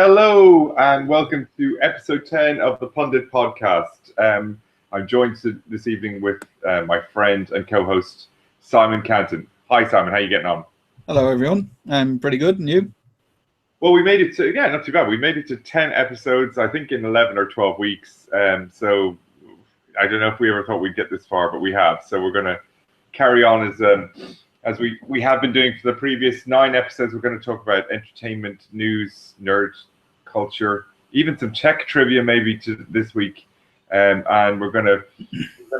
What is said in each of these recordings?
Hello and welcome to episode 10 of the Pundit podcast. I'm joined this evening with my friend and co-host Simon Canton. Hi Simon, how are you getting on? Hello everyone, I'm pretty good, and you? Well, we made it to, not too bad. We made it to 10 episodes, I think in 11 or 12 weeks. So I don't know if we ever thought we'd get this far, but we have. So we're going to carry on as we have been doing for the previous 9 episodes. We're going to talk about entertainment, news, nerd culture, even some tech trivia maybe to this week, and we're going to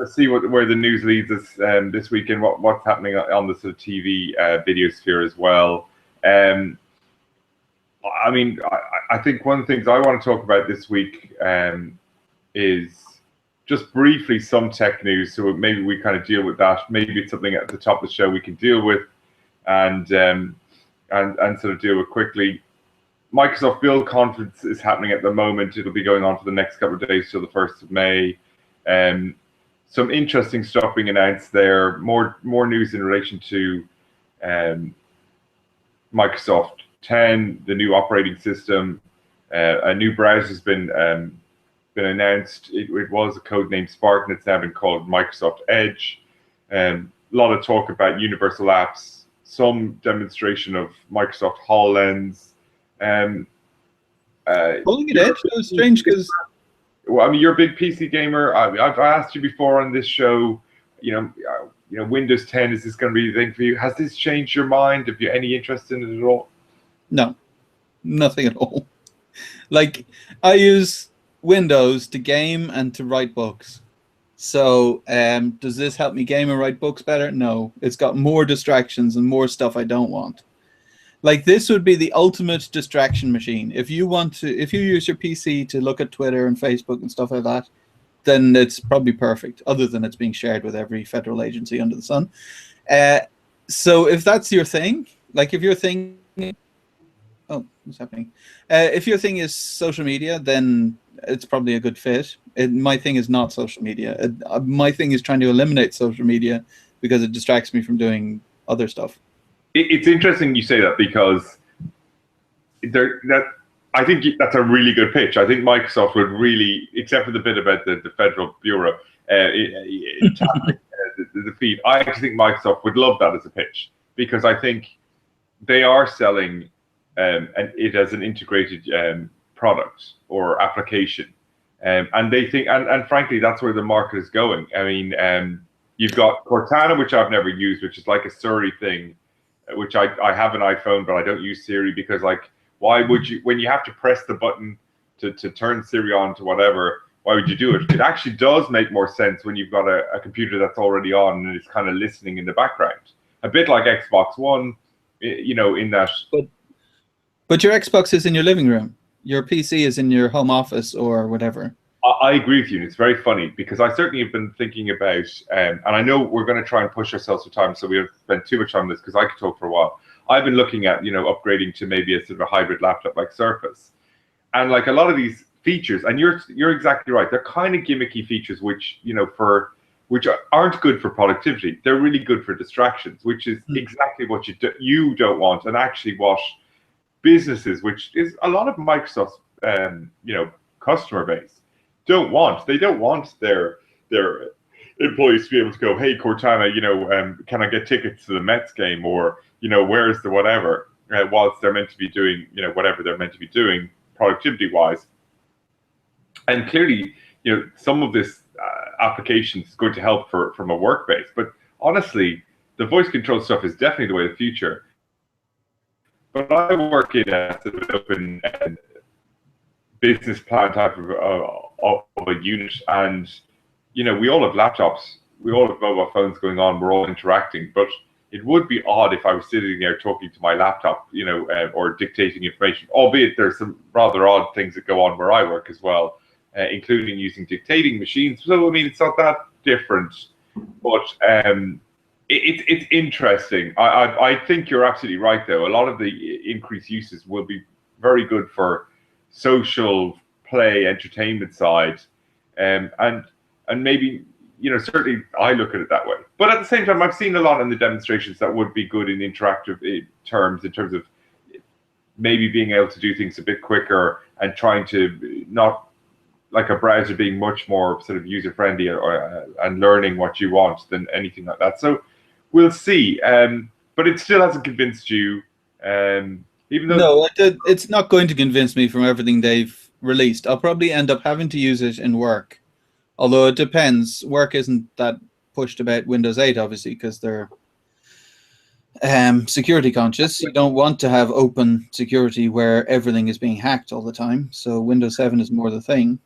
see where the news leads us this week and what's happening on the sort of TV video sphere as well. I mean, I think one of the things I want to talk about this week is just briefly some tech news. So maybe we kind of deal with that. Maybe it's something at the top of the show we can deal with, and sort of deal with quickly. Microsoft Build Conference is happening at the moment. It'll be going on for the next couple of days till the 1st of May. Some interesting stuff being announced there. More news in relation to Microsoft 10, the new operating system. A new browser has been announced. It was a code named Spark, and it's now been called Microsoft Edge. A lot of talk about universal apps. Some demonstration of Microsoft HoloLens. Calling it Edge was strange because, well, I mean, you're a big PC gamer. I've asked you before on this show. Windows 10, is this going to be the thing for you? Has this changed your mind? Have you any interest in it at all? No, nothing at all. Like, I use Windows to game and to write books. So, does this help me game and write books better? No, it's got more distractions and more stuff I don't want. Like, this would be the ultimate distraction machine. If you use your PC to look at Twitter and Facebook and stuff like that, then it's probably perfect, other than it's being shared with every federal agency under the sun. So if that's your thing, like if your thing, oh, what's happening? If your thing is social media, then it's probably a good fit. My thing is not social media. My thing is trying to eliminate social media because it distracts me from doing other stuff. It's interesting you say that because I think that's a really good pitch. I think Microsoft would really, except for the bit about the Federal Bureau, the feed, I actually think Microsoft would love that as a pitch because I think they are selling it as an integrated product or application. And they think, and frankly, that's where the market is going. I mean, you've got Cortana, which I've never used, which is like a Siri thing, which I have an iPhone, but I don't use Siri because, like, why would you, when you have to press the button to turn Siri on to whatever, why would you do it? It actually does make more sense when you've got a computer that's already on and it's kind of listening in the background. A bit like Xbox One, in that. But your Xbox is in your living room. Your PC is in your home office or whatever. I agree with you. It's very funny because I certainly have been thinking about, and I know we're going to try and push ourselves for time, so we haven't spent too much time on this because I could talk for a while. I've been looking at, upgrading to maybe a sort of a hybrid laptop like Surface, and like a lot of these features, and you're exactly right. They're kind of gimmicky features, which which aren't good for productivity. They're really good for distractions, which is exactly what you don't want, and actually what businesses, which is a lot of Microsoft's customer base, don't want. They don't want their employees to be able to go, hey Cortana, can I get tickets to the Mets game, or where's the whatever, whilst they're meant to be doing whatever they're meant to be doing productivity wise. And clearly, some of this application is going to help from a work base, but honestly, the voice control stuff is definitely the way of the future. But I work in a sort of open business plan type of a unit, and we all have laptops, we all have mobile phones going on, we're all interacting, but it would be odd if I was sitting there talking to my laptop, or dictating information, albeit there's some rather odd things that go on where I work as well, including using dictating machines. So I mean, it's not that different, but it's interesting. I think you're absolutely right, though. A lot of the increased uses will be very good for social play, entertainment side, and maybe certainly I look at it that way. But at the same time, I've seen a lot in the demonstrations that would be good in interactive terms, in terms of maybe being able to do things a bit quicker and trying to not like a browser being much more sort of user friendly and learning what you want than anything like that. So we'll see. But it still hasn't convinced you, even though. No, it's not going to convince me from everything they've released. I'll probably end up having to use it in work, although it depends. Work isn't that pushed about Windows 8, obviously, because they're security conscious. You don't want to have open security where everything is being hacked all the time. So Windows 7 is more the thing.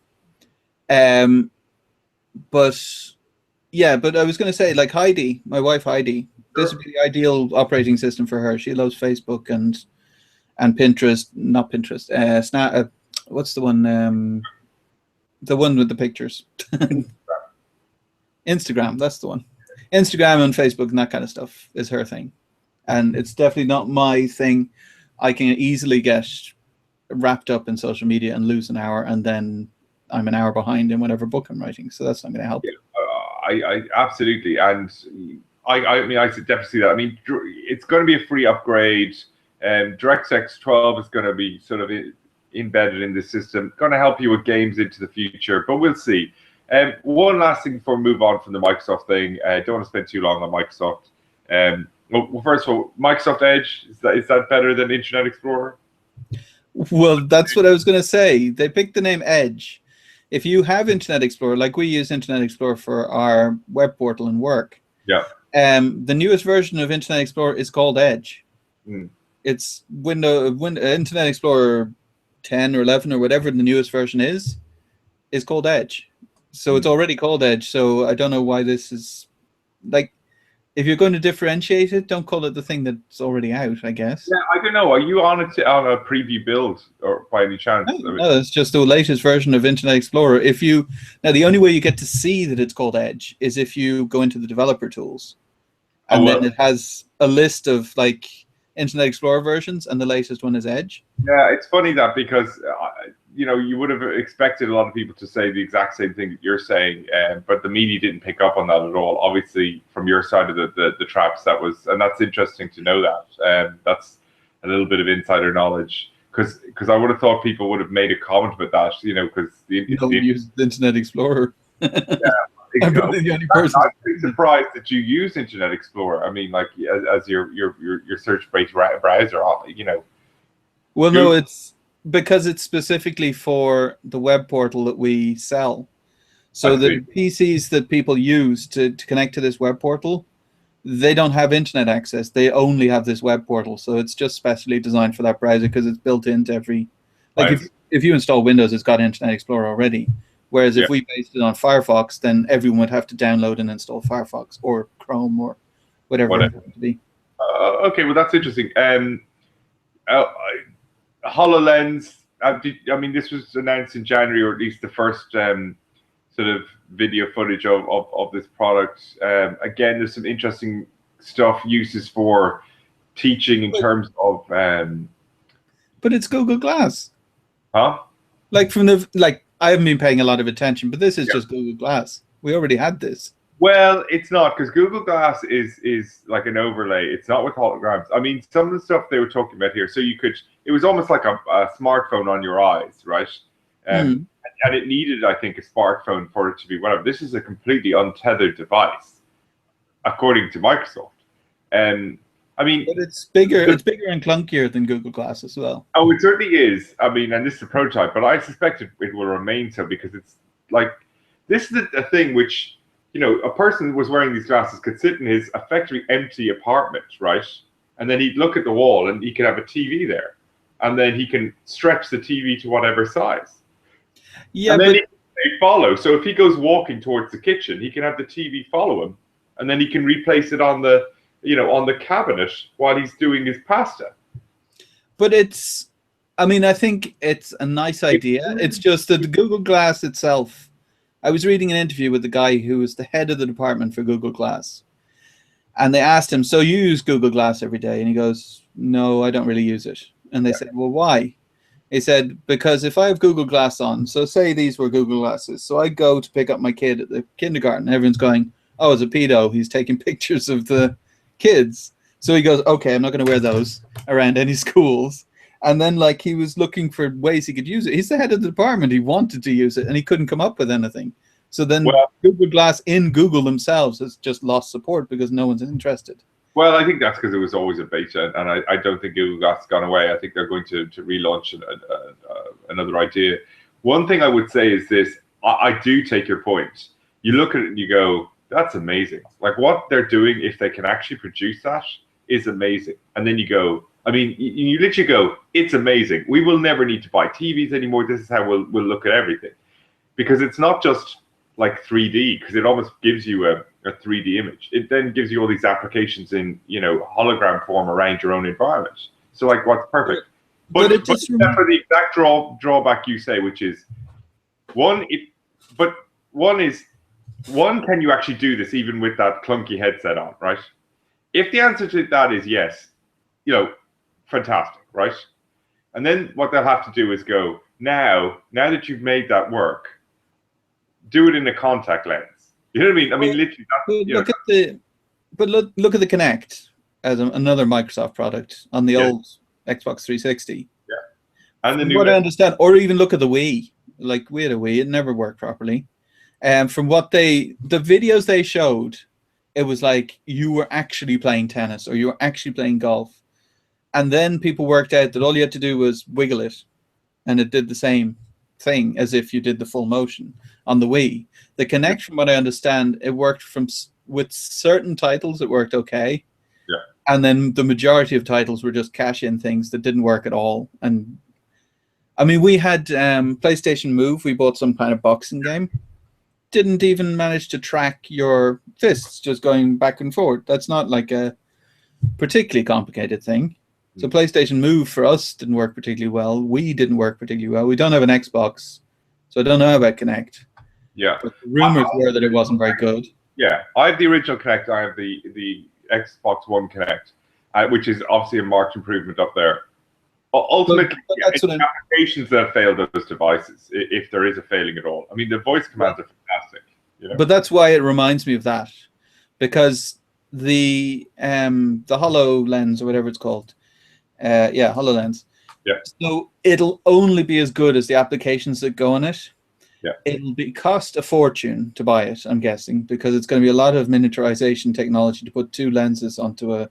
But yeah, but I was going to say, like Heidi, my wife Heidi, this would be the ideal operating system for her. She loves Facebook and Pinterest, not Pinterest. What's the one? The one with the pictures. Instagram, that's the one. Instagram and Facebook and that kind of stuff is her thing. And it's definitely not my thing. I can easily get wrapped up in social media and lose an hour, and then I'm an hour behind in whatever book I'm writing. So that's not going to help. Yeah, I absolutely. And I mean, I definitely see that. I mean, it's going to be a free upgrade. DirectX 12 is going to be sort of embedded in the system, going to help you with games into the future, but we'll see. One last thing before we move on from the Microsoft thing. I don't want to spend too long on Microsoft. Well, first of all, Microsoft Edge, is that better than Internet Explorer? Well, that's what I was going to say. They picked the name Edge. If you have Internet Explorer, like we use Internet Explorer for our web portal and work, yeah. The newest version of Internet Explorer is called Edge. It's Internet Explorer 10 or 11 or whatever the newest version is called Edge. So it's already called Edge. So I don't know why this is like. If you're going to differentiate it, don't call it the thing that's already out, I guess. Yeah, I don't know. Are you on a preview build, or by any chance? No, it's just the latest version of Internet Explorer. Now, the only way you get to see that it's called Edge is if you go into the developer tools, and then it has a list of like Internet Explorer versions, and the latest one is Edge. Yeah, it's funny that because you would have expected a lot of people to say the exact same thing that you're saying, but the media didn't pick up on that at all. Obviously, from your side of the traps, and that's interesting to know that. That's a little bit of insider knowledge, because I would have thought people would have made a comment about that, because use the Internet Explorer. Yeah, I'm the only person. I'm pretty surprised that you use Internet Explorer. I mean, like as your search-based browser, Well, no, it's because it's specifically for the web portal that we sell. So the PCs that people use to connect to this web portal, they don't have internet access. They only have this web portal. So it's just specially designed for that browser because it's built into every. Like if you install Windows, it's got Internet Explorer already. Whereas if we based it on Firefox, then everyone would have to download and install Firefox or Chrome or whatever it would be. Okay, well that's interesting. HoloLens. I mean, this was announced in January, or at least the first sort of video footage of this product. Again, there's some interesting uses for teaching in terms of. But it's Google Glass. Huh? I haven't been paying a lot of attention, but this is just Google Glass. We already had this. Well, it's not, because Google Glass is like an overlay. It's not with holograms. I mean, some of the stuff they were talking about here, so it was almost like a smartphone on your eyes, right? And it needed, I think, a smartphone for it to be whatever. This is a completely untethered device, according to Microsoft. I mean, but it's bigger. It's bigger and clunkier than Google Glass as well. Oh, it certainly is. I mean, and this is a prototype, but I suspect it will remain so, because it's like, this is a thing which, a person who was wearing these glasses could sit in his effectively empty apartment, right? And then he'd look at the wall and he could have a TV there, and then he can stretch the TV to whatever size. Yeah, and then he follow. So if he goes walking towards the kitchen, he can have the TV follow him, and then he can replace it on the cabinet while he's doing his pasta. But I think it's a nice idea. It's just that the Google Glass itself, I was reading an interview with the guy who was the head of the department for Google Glass. And they asked him, so you use Google Glass every day? And he goes, no, I don't really use it. And they said, well, why? He said, because if I have Google Glass on, so say these were Google Glasses. So I go to pick up my kid at the kindergarten. Everyone's going, oh, it's a pedo. He's taking pictures of the kids. So he goes, okay, I'm not going to wear those around any schools. And then like he was looking for ways he could use it. He's the head of the department. He wanted to use it and he couldn't come up with anything. So then Well, Google Glass in Google themselves has just lost support because no one's interested. well, I think that's because it was always a beta, and I don't think Google Glass has gone away. I think they're going to relaunch another idea. One thing I would say is this: I do take your point. You look at it and you go, "That's amazing!" Like what they're doing, if they can actually produce that, is amazing. And then you go, I mean, you literally go, "It's amazing. We will never need to buy TVs anymore. This is how we'll look at everything," because it's not just like 3D, because it almost gives you a 3D image. It then gives you all these applications in, you know, hologram form around your own environment. So like what's perfect. But except for the exact drawback you say, which is one, can you actually do this even with that clunky headset on, right? If the answer to that is yes, you know, fantastic, right? And then what they'll have to do is go, now that you've made that work, do it in a contact lens. You know what I mean? I mean, literally. Look at the Kinect as another Microsoft product on the old Xbox 360. Yeah, and the from new. What I understand, or even look at the Wii. Like we had a Wii, it never worked properly. And from what the videos they showed, it was like you were actually playing tennis or you were actually playing golf. And then people worked out that all you had to do was wiggle it, and it did the same thing as if you did the full motion on the Wii. The Kinect, from what I understand, it worked with certain titles, it worked okay. Yeah. And then the majority of titles were just cash-in things that didn't work at all. And I mean, we had PlayStation Move. We bought some kind of boxing game. Didn't even manage to track your fists just going back and forth. That's not like a particularly complicated thing. So PlayStation Move for us didn't work particularly well. We didn't work particularly well. We don't have an Xbox, so I don't know about Kinect. Yeah. But the rumors were that it wasn't very good. Yeah, I have the original Kinect. I have the Xbox One Kinect, which is obviously a marked improvement up there. Ultimately, it's applications that have failed those devices, if there is a failing at all. I mean, the voice commands are fantastic. You know? But that's why it reminds me of that, because the HoloLens or whatever it's called, HoloLens. Yeah. So it'll only be as good as the applications that go on it. Yeah. It'll cost a fortune to buy it, I'm guessing, because it's going to be a lot of miniaturization technology to put two lenses onto a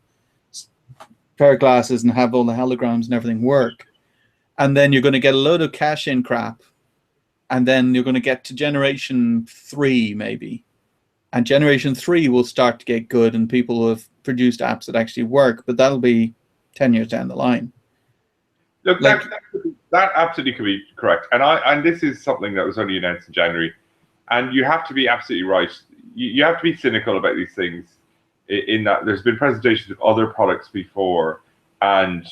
pair of glasses and have all the holograms and everything work. And then you're going to get a load of cash-in crap, and then you're going to get to generation 3 maybe. And generation 3 will start to get good, and people will have produced apps that actually work, but that'll be 10 years down the line. Look, that absolutely could be correct. And this is something that was only announced in January. And you have to be absolutely right. You have to be cynical about these things, in that there's been presentations of other products before, and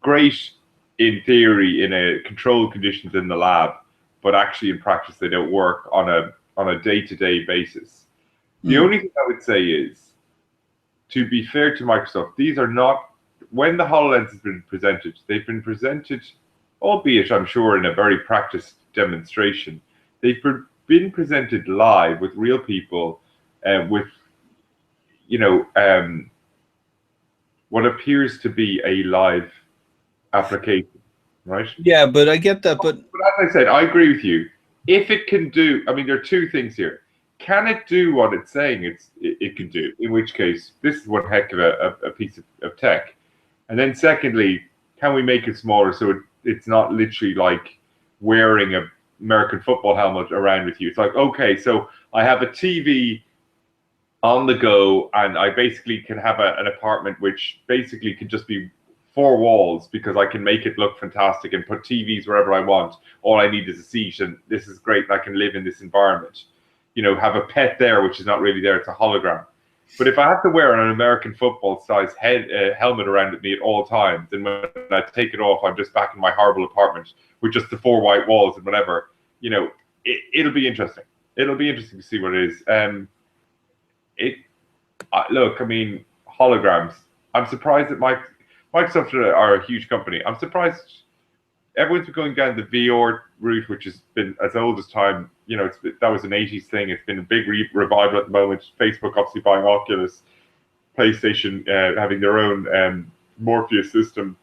great in theory in a controlled conditions in the lab, but actually in practice they don't work on a day-to-day basis. The only thing I would say is, to be fair to Microsoft, these are not, when the HoloLens has been presented, they've been presented, albeit I'm sure in a very practiced demonstration, they've been presented live with real people, with, you know, what appears to be a live application, right? Yeah, but I get that. But as I said, I agree with you. If it can do, I mean, there are two things here. Can it do what it's saying it can do? In which case, this is one heck of a piece of tech. And then secondly, can we make it smaller so it's not literally like wearing an American football helmet around with you? It's like, okay, so I have a TV on the go, and I basically can have an apartment which basically can just be 4 walls, because I can make it look fantastic and put TVs wherever I want. All I need is a seat, and this is great. And I can live in this environment. You know, have a pet there, which is not really there. It's a hologram. But if I have to wear an American football size helmet around with me at all times, and when I take it off, I'm just back in my horrible apartment with just the 4 white walls and whatever, you know, it'll be interesting. It'll be interesting to see what it is. Look, I mean, holograms. I'm surprised that Microsoft are a huge company. I'm surprised everyone's been going down the VR route, which has been as old as time. You know, that was an 80s thing. It's been a big revival at the moment. Facebook obviously buying Oculus, PlayStation having their own Morpheus system.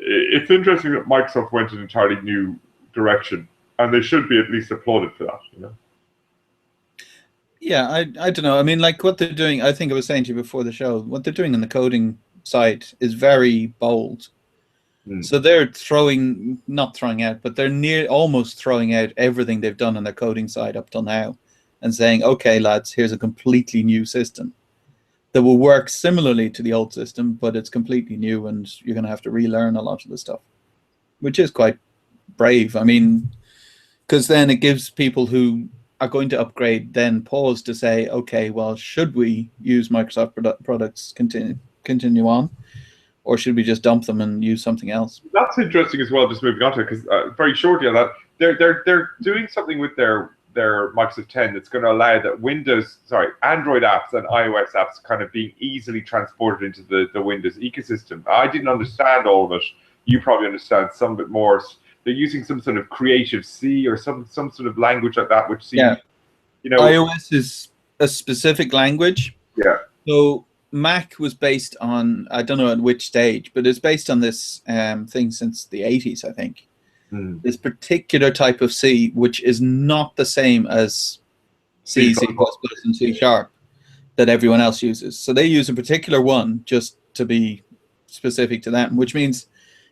it's interesting that Microsoft went in an entirely new direction, and they should be at least applauded for that. Yeah, I don't know. I mean, like what they're doing, I think I was saying to you before the show, what they're doing in the coding side is very bold. So they're not throwing out, but they're almost throwing out everything they've done on their coding side up till now and saying, okay, lads, here's a completely new system that will work similarly to the old system, but it's completely new and you're going to have to relearn a lot of the stuff, which is quite brave. I mean, because then it gives people who are going to upgrade then pause to say, okay, well, should we use Microsoft products continue on? Or should we just dump them and use something else? That's interesting as well. Just moving on to it, because very shortly on that, they're doing something with their Microsoft 10 that's going to allow that Android apps and iOS apps kind of being easily transported into the Windows ecosystem. I didn't understand all of it. You probably understand some of it more. They're using some sort of creative C or some sort of language like that, which seems, iOS is a specific language. Yeah. So Mac was based on, I don't know at which stage, but it's based on this thing since the 80s, I think. This particular type of C, which is not the same as C, C++, and C# that everyone else uses. So they use a particular one just to be specific to them, which means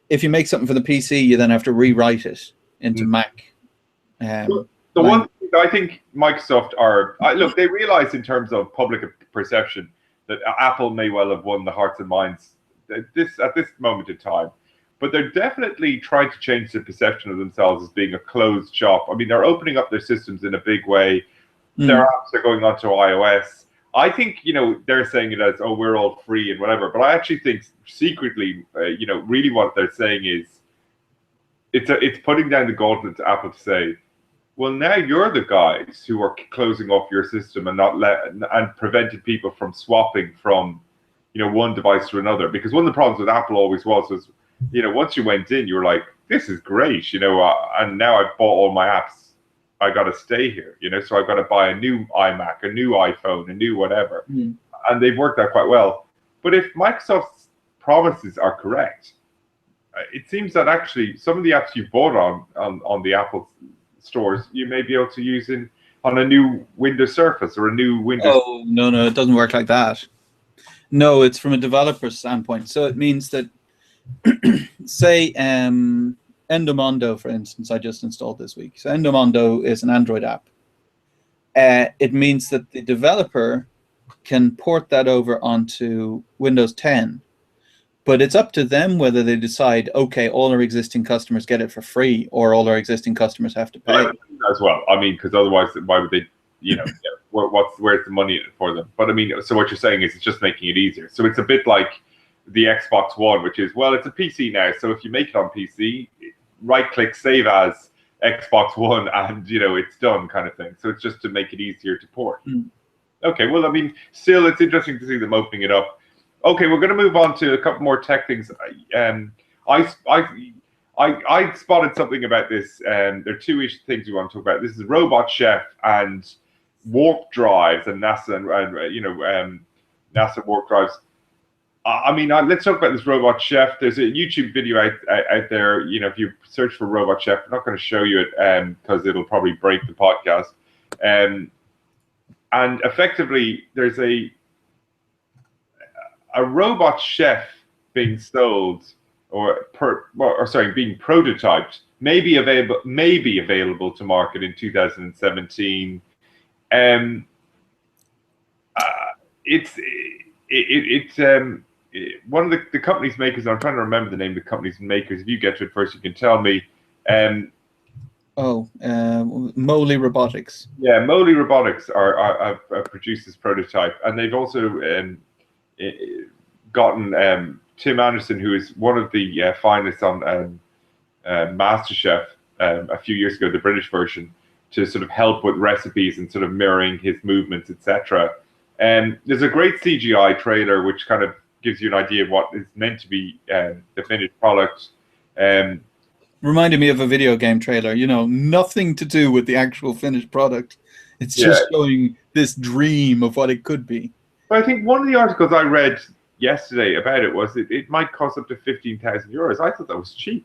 if you make something for the PC, you then have to rewrite it into Mac. The one thing I think Microsoft look, they realize in terms of public perception that Apple may well have won the hearts and minds at this moment in time. But they're definitely trying to change the perception of themselves as being a closed shop. I mean, they're opening up their systems in a big way. Their apps are going onto iOS. I think, they're saying it as, oh, we're all free and whatever. But I actually think secretly, really what they're saying is it's putting down the gauntlet to Apple to say, well, now you're the guys who are closing off your system and prevented people from swapping from, one device to another. Because one of the problems with Apple always was, once you went in, you were like, this is great, and now I've bought all my apps. I got to stay here, so I've got to buy a new iMac, a new iPhone, a new whatever. And they've worked out quite well. But if Microsoft's promises are correct, it seems that actually some of the apps you bought on the Apple stores, you may be able to use on a new Windows Surface or a new Windows. Oh, no, it doesn't work like that. No, it's from a developer standpoint. So it means that say Endomondo, for instance, I just installed this week. So Endomondo is an Android app. It means that the developer can port that over onto Windows 10, but it's up to them whether they decide, okay, all our existing customers get it for free, or all our existing customers have to pay. As well, I mean, because otherwise, why would they? Where's the money in it for them? But I mean, so what you're saying is it's just making it easier. So it's a bit like the Xbox One, which is, well, it's a PC now, so if you make it on PC, right-click, save as Xbox One, and it's done, kind of thing. So it's just to make it easier to port. Okay, well, I mean, still, it's interesting to see them opening it up. Okay, we're going to move on to a couple more tech things. I spotted something about this. There are two things we want to talk about. This is Robot Chef and warp drives, and NASA and NASA warp drives. I mean, let's talk about this Robot Chef. There's a YouTube video out there. If you search for Robot Chef, I'm not going to show you it because it'll probably break the podcast. And effectively, there's a robot chef being sold, being prototyped, maybe available to market in 2017. It's one of the company's makers. I'm trying to remember the name of the company's makers. If you get to it first, you can tell me. Moly Robotics. Yeah, Moly Robotics have produced this prototype, and they've also gotten Tim Anderson, who is one of the finalists on MasterChef a few years ago, the British version, to sort of help with recipes and sort of mirroring his movements, etc. There's a great CGI trailer which kind of gives you an idea of what is meant to be the finished product. Reminded me of a video game trailer, nothing to do with the actual finished product. It's just showing this dream of what it could be. But I think one of the articles I read yesterday about it was it might cost up to 15,000 euros. I thought that was cheap.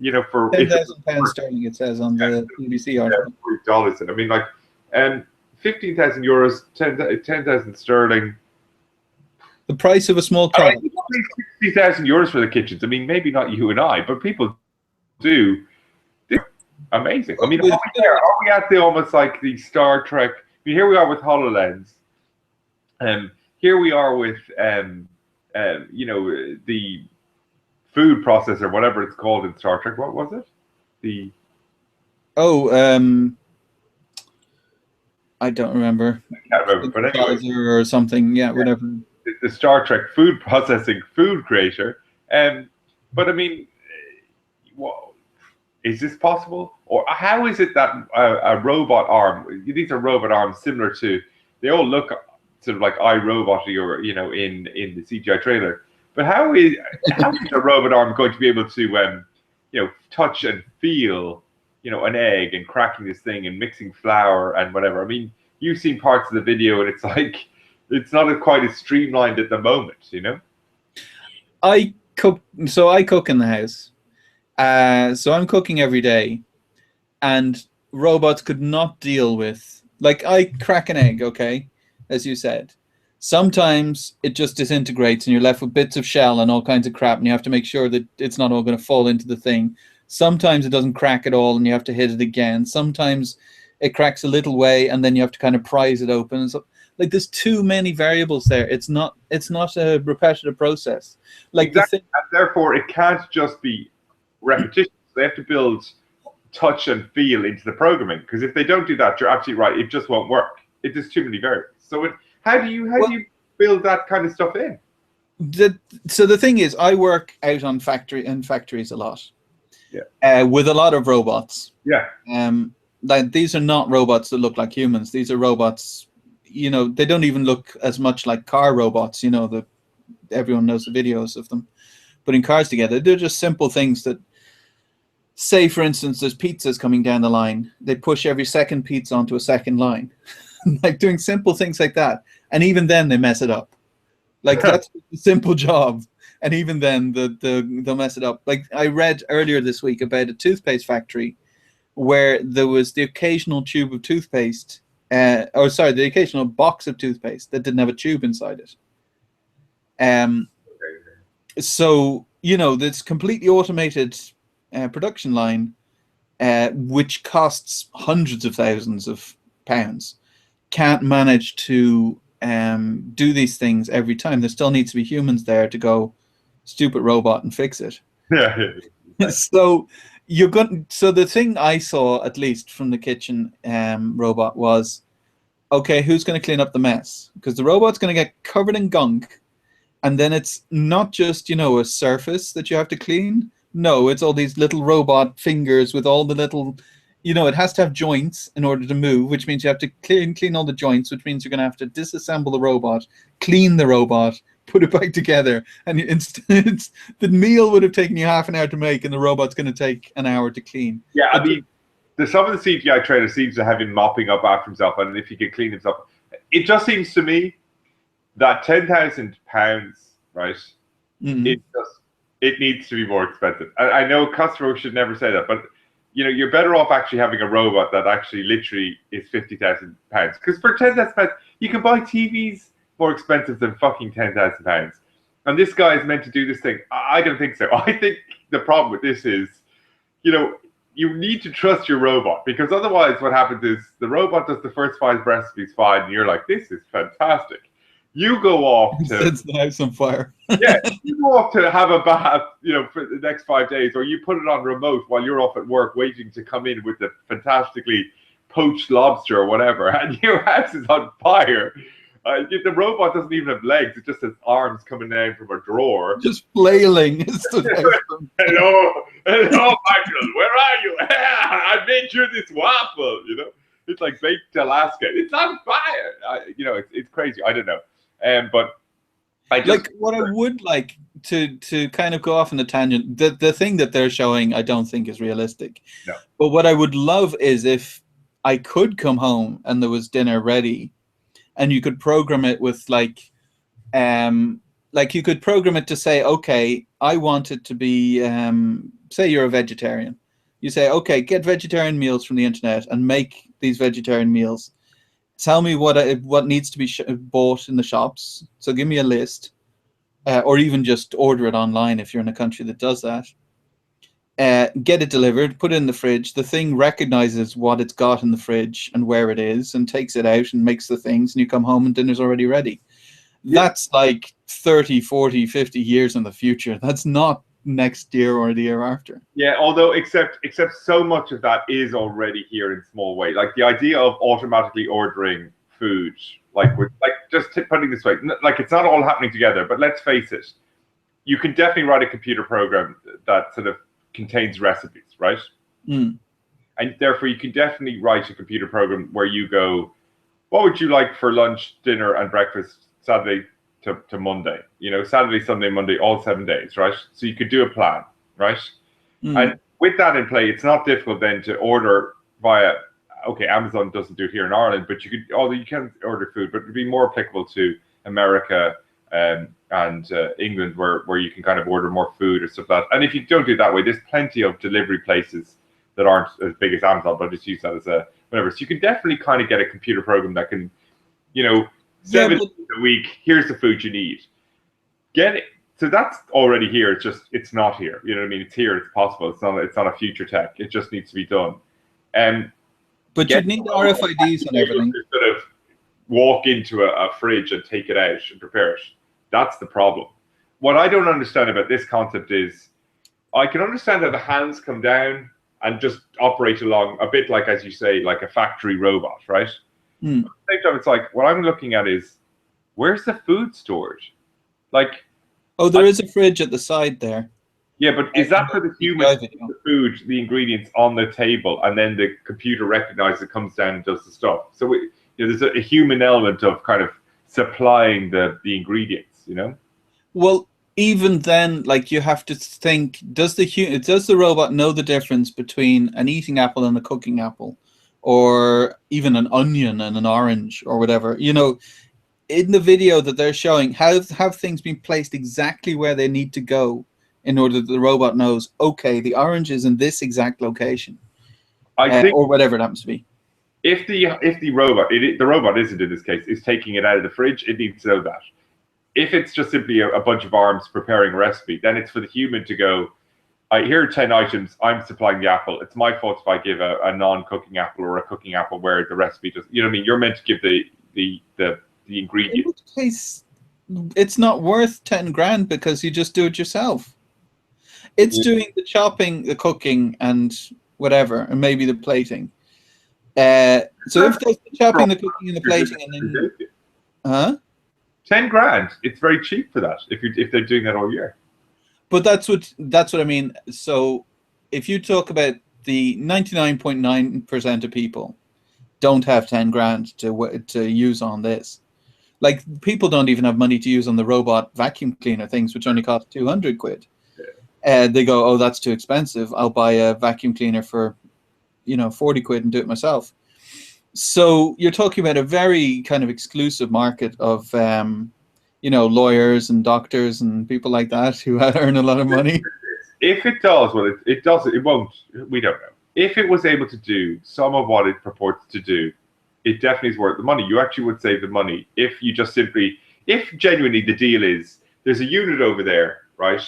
You know, for ten if it thousand pounds sterling, it says on the BBC article. $40. And I mean, like, 15,000 euros, 10,000 sterling. The price of a small car. I mean, 60,000 euros for the kitchens. I mean, maybe not you and I, but people do. Amazing. I mean, are we at the almost like the Star Trek? I mean, here we are with HoloLens. Here we are with, you know, the food processor, whatever it's called in Star Trek. What was it? I don't remember. I can't remember, but anyway, or something. Yeah, whatever. The Star Trek food processing food creator. But I mean, well, is this possible? Or how is it that a robot arm? These are robot arms similar to. They all look sort of like iRobot-y, or you know, in the CGI trailer. But how is a robot arm going to be able to, you know, touch and feel, you know, an egg and cracking this thing and mixing flour and whatever? I mean, you've seen parts of the video, and it's like it's not quite as streamlined at the moment, you know. I cook in the house, so I'm cooking every day, and robots could not deal with, like, I crack an egg, okay, as you said. Sometimes it just disintegrates and you're left with bits of shell and all kinds of crap, and you have to make sure that it's not all going to fall into the thing. Sometimes it doesn't crack at all and you have to hit it again. Sometimes it cracks a little way and then you have to kind of prise it open. So, like, there's too many variables there. It's not a repetitive process. Like, exactly. And therefore it can't just be repetition. They have to build touch and feel into the programming, because if they don't do that, you're absolutely right, it just won't work. There's too many variables. So how do you build that kind of stuff in? So the thing is, I work out on factories a lot. Yeah. With a lot of robots. Yeah. Like, these are not robots that look like humans. These are robots, you know, they don't even look as much like car robots, you know, everyone knows the videos of them putting cars together. They're just simple things that, say, for instance, there's pizzas coming down the line. They push every second pizza onto a second line. Like, doing simple things like that. And even then they mess it up. Like, that's a simple job. And even then they'll mess it up. Like, I read earlier this week about a toothpaste factory where there was the occasional tube of toothpaste, the occasional box of toothpaste that didn't have a tube inside it. So, you know, this completely automated production line, which costs hundreds of thousands of pounds, can't manage to do these things every time. There still needs to be humans there to go, stupid robot, and fix it. Yeah. So the thing I saw, at least from the kitchen robot, was, okay, who's going to clean up the mess? Because the robot's going to get covered in gunk, and then it's not just, you know, a surface that you have to clean. No, it's all these little robot fingers with all the little, you know, it has to have joints in order to move, which means you have to clean all the joints, which means you're going to have to disassemble the robot, clean the robot, put it back together. And the meal would have taken you half an hour to make, and the robot's going to take an hour to clean. Yeah, I mean, some of the CGI trailer seems to have him mopping up after himself, and if he can clean himself. It just seems to me that £10,000, right, it needs to be more expensive. I know customers should never say that, but you know, you're better off actually having a robot that actually literally is £50,000. Because for £10,000, you can buy TVs more expensive than fucking £10,000. And this guy is meant to do this thing. I don't think so. I think the problem with this is, you know, you need to trust your robot, because otherwise what happens is the robot does the first 5 recipes fine, and you're like, this is fantastic. You go off to sets the house on fire. Yeah, you go off to have a bath, you know, for the next 5 days, or you put it on remote while you're off at work waiting to come in with the fantastically poached lobster or whatever, and your house is on fire. The robot doesn't even have legs; it just has arms coming down from a drawer, just flailing. Hello, Michael, where are you? I made you this waffle. You know, it's like baked Alaska. It's on fire. You know, it's crazy. I don't know. But I just, like, what I would like to kind of go off on a tangent. The thing that they're showing, I don't think is realistic. No. But what I would love is if I could come home and there was dinner ready, and you could program it with, like, like you could program it to say, okay, I want it to be, say you're a vegetarian. You say, okay, get vegetarian meals from the internet and make these vegetarian meals. Tell me what needs to be bought in the shops. So give me a list, or even just order it online if you're in a country that does that. Get it delivered, put it in the fridge. The thing recognizes what it's got in the fridge and where it is and takes it out and makes the things, and you come home and dinner's already ready. That's like 30, 40, 50 years in the future. That's not next year or the year after. Yeah, although except so much of that is already here in small way. Like the idea of automatically ordering food, like just putting it this way, like it's not all happening together. But let's face it, you can definitely write a computer program that sort of contains recipes, right? Mm. And therefore, you can definitely write a computer program where you go, what would you like for lunch, dinner, and breakfast Saturday to Monday? You know, Saturday, Sunday, Monday, all 7 days, right? So you could do a plan, right? Mm. And with that in play, it's not difficult then to order via, okay, Amazon doesn't do it here in Ireland, but you could, although you can order food, but it would be more applicable to America and England, where you can kind of order more food or stuff like that. And if you don't do it that way, there's plenty of delivery places that aren't as big as Amazon, but just use that as a whatever. So you can definitely kind of get a computer program that can, you know, 7 days a week, here's the food you need. Get it. So that's already here. It's just, it's not here. You know what I mean? It's here. It's possible. It's not a future tech. It just needs to be done. But you'd need RFIDs and everything. Sort of walk into a fridge and take it out and prepare it. That's the problem. What I don't understand about this concept is, I can understand how the hands come down and just operate along a bit like, as you say, like a factory robot, right? Mm. At the same time, it's like, what I'm looking at is, where's the food stored? Like, oh, there is a fridge at the side there. Yeah, but is that for the human, the food, the ingredients on the table, and then the computer recognizes it, comes down and does the stuff? So there's a human element of kind of supplying the ingredients, you know? Well, even then, like, you have to think, does the robot know the difference between an eating apple and a cooking apple, or even an onion and an orange, or whatever? You know, in the video that they're showing, have things been placed exactly where they need to go in order that the robot knows, okay, the orange is in this exact location, I think, or whatever it happens to be. If the robot isn't in this case, is taking it out of the fridge, it needs to know that. If it's just simply a bunch of arms preparing a recipe, then it's for the human to go, here are 10 items, I'm supplying the apple. It's my fault if I give a non-cooking apple or a cooking apple where the recipe does, you know what I mean? You're meant to give the ingredient. In which case, it's not worth 10 grand because you just do it yourself. It's doing the chopping, the cooking, and whatever, and maybe the plating. So if there's the chopping, the cooking, and the plating, and then, 10 grand. It's very cheap for that if they're doing that all year. But that's what I mean. So if you talk about the 99.9% of people don't have 10 grand to use on this. Like, people don't even have money to use on the robot vacuum cleaner things, which only cost 200 quid. Yeah. They go, oh, that's too expensive. I'll buy a vacuum cleaner for, 40 quid and do it myself. So you're talking about a very kind of exclusive market of, lawyers and doctors and people like that who earn a lot of money. If it does, well, it does. It won't. We don't know. If it was able to do some of what it purports to do, it definitely is worth the money. You actually would save the money if you just simply, if genuinely the deal is, there's a unit over there, right?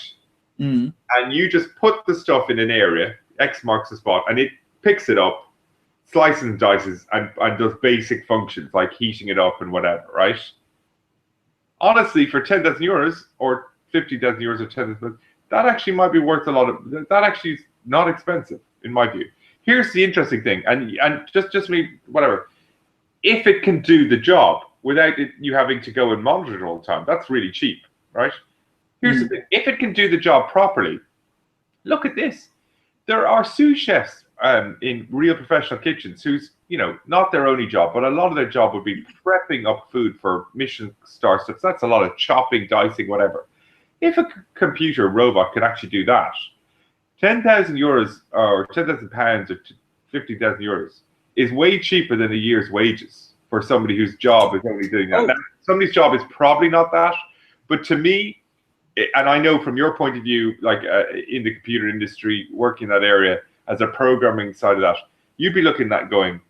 Mm. And you just put the stuff in an area, X marks the spot, and it picks it up, slices and dices, and does basic functions like heating it up and whatever, right? Honestly, for 10,000 euros or 50,000 euros or 10,000, that actually might be worth a lot of. That actually is not expensive in my view. Here's the interesting thing, and just me, whatever. If it can do the job without you having to go and monitor it all the time, that's really cheap, right? Here's the thing: if it can do the job properly, look at this. There are sous chefs in real professional kitchens who's, not their only job, but a lot of their job would be prepping up food for Michelin star stuff. So that's a lot of chopping, dicing, whatever. If a computer robot could actually do that, 10,000 euros or 10,000 pounds or 50,000 euros is way cheaper than a year's wages for somebody whose job is only doing that. Now, somebody's job is probably not that, But to me, and I know from your point of view, like in the computer industry, working in that area as a programming side of that, you'd be looking at that going,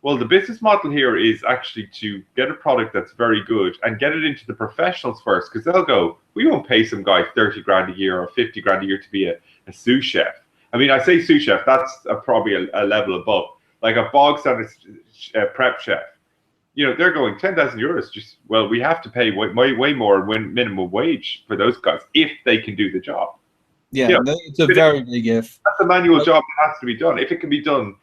well, the business model here is actually to get a product that's very good and get it into the professionals first, because they'll go, we won't pay some guy 30 grand a year or 50 grand a year to be a sous chef. I mean, I say sous chef, that's probably a level above. Like a bog standard prep chef, you know, they're going 10,000 euros. Just, well, we have to pay way more minimum wage for those guys if they can do the job. Yeah, you know, it's a very big if. That's a manual job that has to be done. If it can be done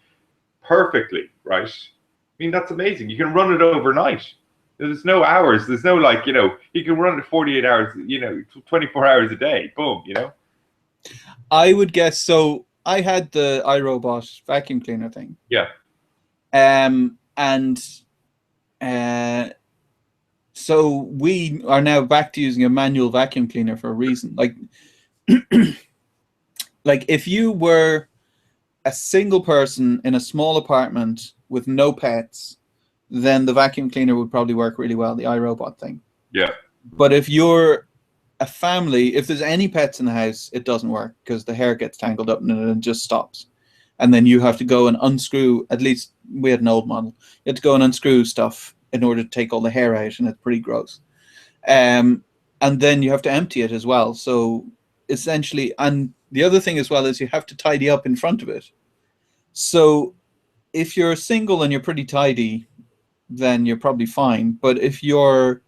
perfectly, right? I mean, that's amazing. You can run it overnight. There's no hours. There's no like, you know, you can run it 48 hours, you know, 24 hours a day. Boom, you know. I would guess so. I had the iRobot vacuum cleaner thing. Yeah. And so we are now back to using a manual vacuum cleaner for a reason. Like, like if you were a single person in a small apartment with no pets, then the vacuum cleaner would probably work really well, the iRobot thing. Yeah. But if you're a family, if there's any pets in the house, it doesn't work because the hair gets tangled up and it just stops. And then you have to go and unscrew, at least we had an old model, you had to go and unscrew stuff in order to take all the hair out, and it's pretty gross. And then you have to empty it as well. So essentially, and the other thing as well is you have to tidy up in front of it. So if you're single and you're pretty tidy, then you're probably fine. But if you've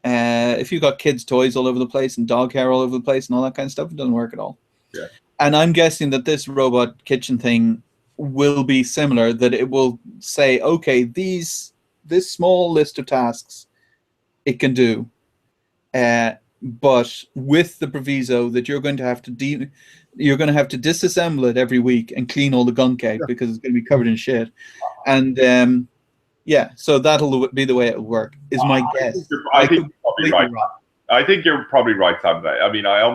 got kids' toys all over the place and dog hair all over the place and all that kind of stuff, it doesn't work at all. Yeah. And I'm guessing that this robot kitchen thing will be similar, that it will say, okay, this small list of tasks it can do, but with the proviso that you're going to have to disassemble it every week and clean all the gunk out because it's going to be covered in shit. And yeah, so that'll be the way it'll work, is my guess. I think you're probably right. I think you're probably right, Sam. I mean, I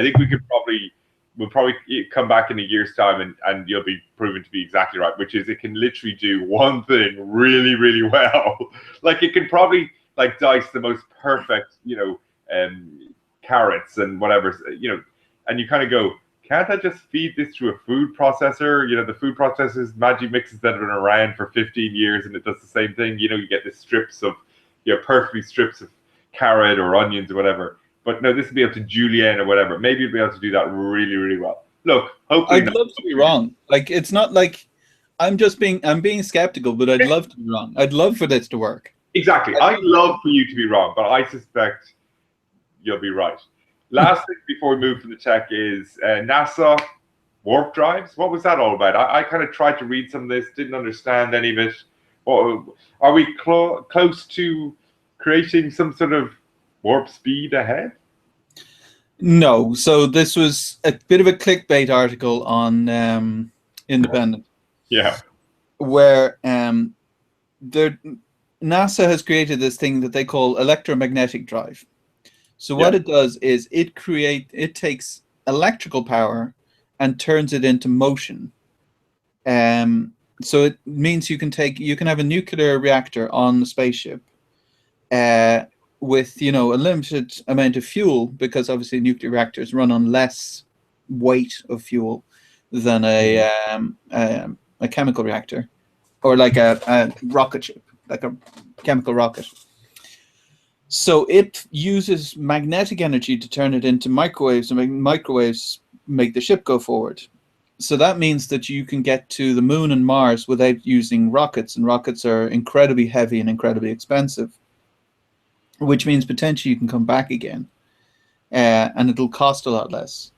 think we'll probably come back in a year's time and you'll be proven to be exactly right, which is it can literally do one thing really, really well. Like it can probably like dice the most perfect, you know, carrots and whatever, you know, and you kind of go, can't I just feed this through a food processor? You know, the food processors, magic mixes that have been around for 15 years and it does the same thing. You know, you get the strips of, you know, perfectly strips of carrot or onions or whatever. But no, this will be able to julienne or whatever. Maybe you'll be able to do that really, really well. Look, hopefully. I'd love to be wrong. Like, it's not like I'm being skeptical, but I'd love to be wrong. I'd love for this to work. Exactly. I'd love for you to be wrong, but I suspect you'll be right. Last thing before we move from the tech is NASA warp drives. What was that all about? I kind of tried to read some of this, didn't understand any of it. Are we close to creating some sort of warp speed ahead? No. So this was a bit of a clickbait article on Independent. Yeah. Where NASA has created this thing that they call electromagnetic drive. So what it does is it takes electrical power and turns it into motion. So it means you can have a nuclear reactor on the spaceship with, you know, a limited amount of fuel, because obviously nuclear reactors run on less weight of fuel than a chemical reactor, or like a rocket ship, like a chemical rocket. So it uses magnetic energy to turn it into microwaves, and microwaves make the ship go forward. So that means that you can get to the moon and Mars without using rockets, and rockets are incredibly heavy and incredibly expensive, which means potentially you can come back again, and it'll cost a lot less.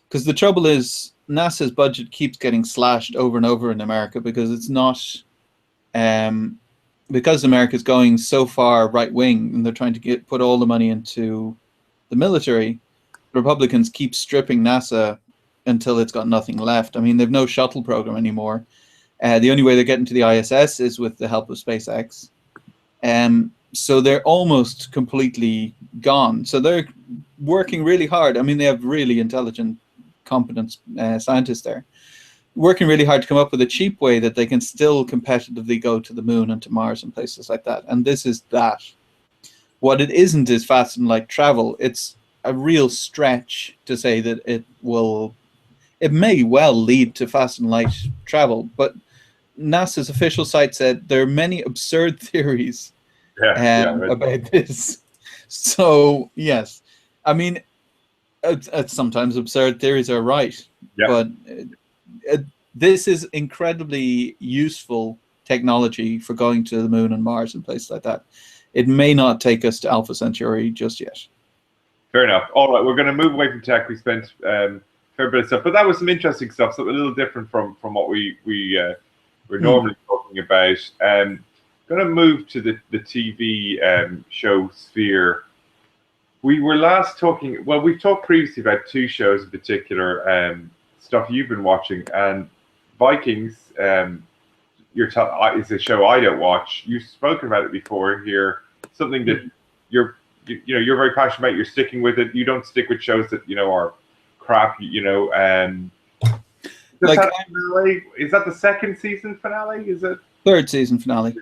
Because the trouble is NASA's budget keeps getting slashed over and over in America because it's not... because America's going so far right wing and they're trying to put all the money into the military, Republicans keep stripping NASA until it's got nothing left. I mean, they've no shuttle program anymore. The only way they're getting to the ISS is with the help of SpaceX. So they're almost completely gone. So they're working really hard. I mean, they have really intelligent, competent scientists there, working really hard to come up with a cheap way that they can still competitively go to the moon and to Mars and places like that. And this is that. What it isn't is fast and light travel. It's a real stretch to say that it will. It may well lead to fast and light travel, but NASA's official site said there are many absurd theories about this. So yes, I mean, sometimes absurd theories are right, but this is incredibly useful technology for going to the moon and Mars and places like that. It may not take us to Alpha Centauri just yet. Fair enough. All right, we're going to move away from tech. We spent a fair bit of stuff, but that was some interesting stuff, so a little different from what we're normally talking about. Going to move to the TV show sphere. We were last talking. Well, we've talked previously about two shows in particular. Stuff you've been watching, and Vikings. It's a show I don't watch. You've spoken about it before here. Something that you're very passionate about. You're sticking with it. You don't stick with shows that are crap. Like, is that the second season finale? Is it third season finale?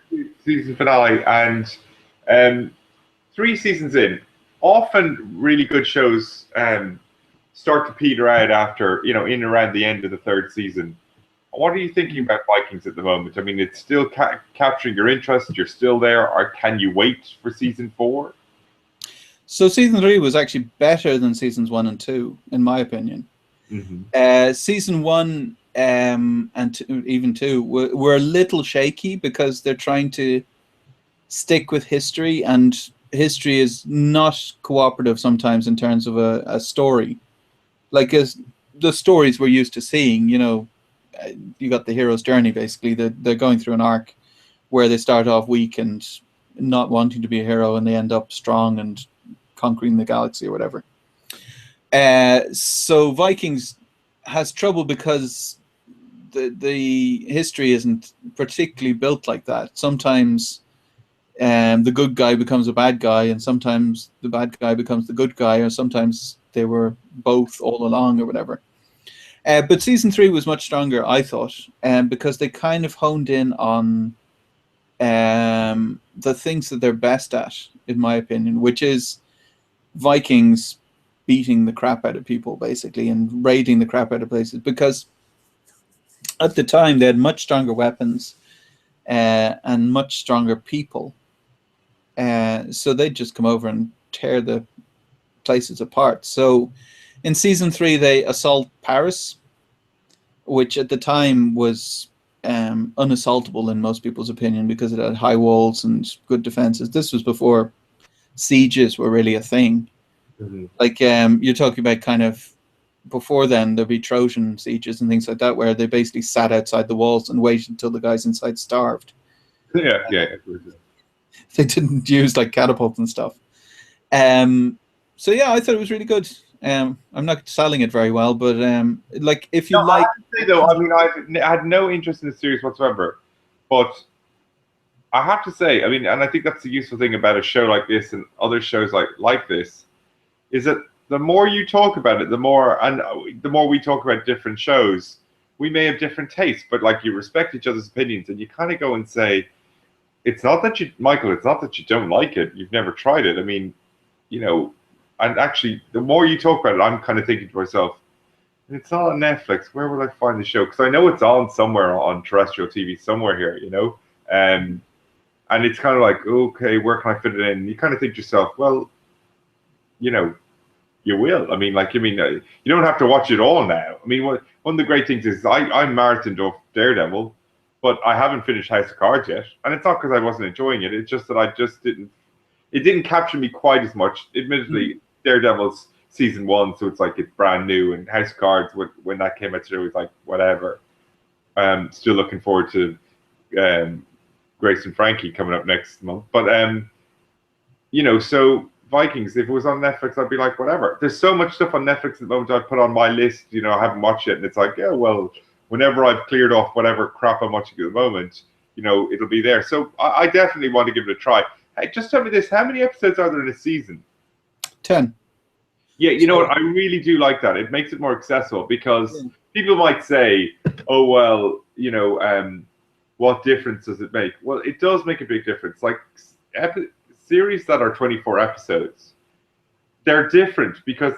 Season finale, and 3 seasons in. Often, really good shows start to peter out after in and around the end of the 3rd season. What are you thinking about Vikings at the moment? I mean, it's still capturing your interest. You're still there, or can you wait for season 4? So season 3 was actually better than seasons 1 and 2, in my opinion. Season 1 and even 2 were a little shaky because they're trying to stick with history, and history is not cooperative sometimes in terms of a story. Like as the stories we're used to seeing, you got the hero's journey, basically. They're going through an arc where they start off weak and not wanting to be a hero, and they end up strong and conquering the galaxy or whatever. So Vikings has trouble because the history isn't particularly built like that. Sometimes the good guy becomes a bad guy, and sometimes the bad guy becomes the good guy, or sometimes they were both all along or whatever. But season 3 was much stronger, I thought, because they kind of honed in on the things that they're best at, in my opinion, which is Vikings beating the crap out of people, basically, and raiding the crap out of places. Because at the time, they had much stronger weapons and much stronger people. So they'd just come over and tear the places apart. So in season 3, they assault Paris, which at the time was unassaultable in most people's opinion because it had high walls and good defenses. This was before sieges were really a thing. Like you're talking about kind of before then, there'd be Trojan sieges and things like that where they basically sat outside the walls and waited until the guys inside starved. Yeah. They didn't use like catapults and stuff. So yeah, I thought it was really good. I'm not selling it very well, but like if you like, I have to say though, I mean, I had no interest in the series whatsoever, but I have to say, I mean, and I think that's the useful thing about a show like this and other shows like this, is that the more you talk about it, the more we talk about different shows, we may have different tastes, but like you respect each other's opinions, and you kind of go and say, it's not that you, Michael, it's not that you don't like it, you've never tried it. I mean, and actually, the more you talk about it, I'm kind of thinking to myself, it's not on Netflix. Where will I find the show? Because I know it's on somewhere on terrestrial TV somewhere here, and it's kind of like, okay, where can I fit it in? And you kind of think to yourself, well, you will. I mean, you don't have to watch it all now. I mean, one of the great things is I marathoned off Daredevil, but I haven't finished House of Cards yet, and it's not because I wasn't enjoying it. It's just that it didn't capture me quite as much. Admittedly, Daredevil's season 1, so it's like it's brand new, and House of Cards when that came out today was like whatever. Still looking forward to Grace and Frankie coming up next month, but so Vikings, if it was on Netflix, I'd be like whatever. There's so much stuff on Netflix at the moment I'd put on my list. I haven't watched it, and it's like, yeah, well, whenever I've cleared off whatever crap I'm watching at the moment, it'll be there. So I definitely want to give it a try. Hey, just tell me this: how many episodes are there in a season? 10. Yeah, you know what? I really do like that. It makes it more accessible because people might say, "Oh well, what difference does it make?" Well, it does make a big difference. Like series that are 24 episodes, they're different because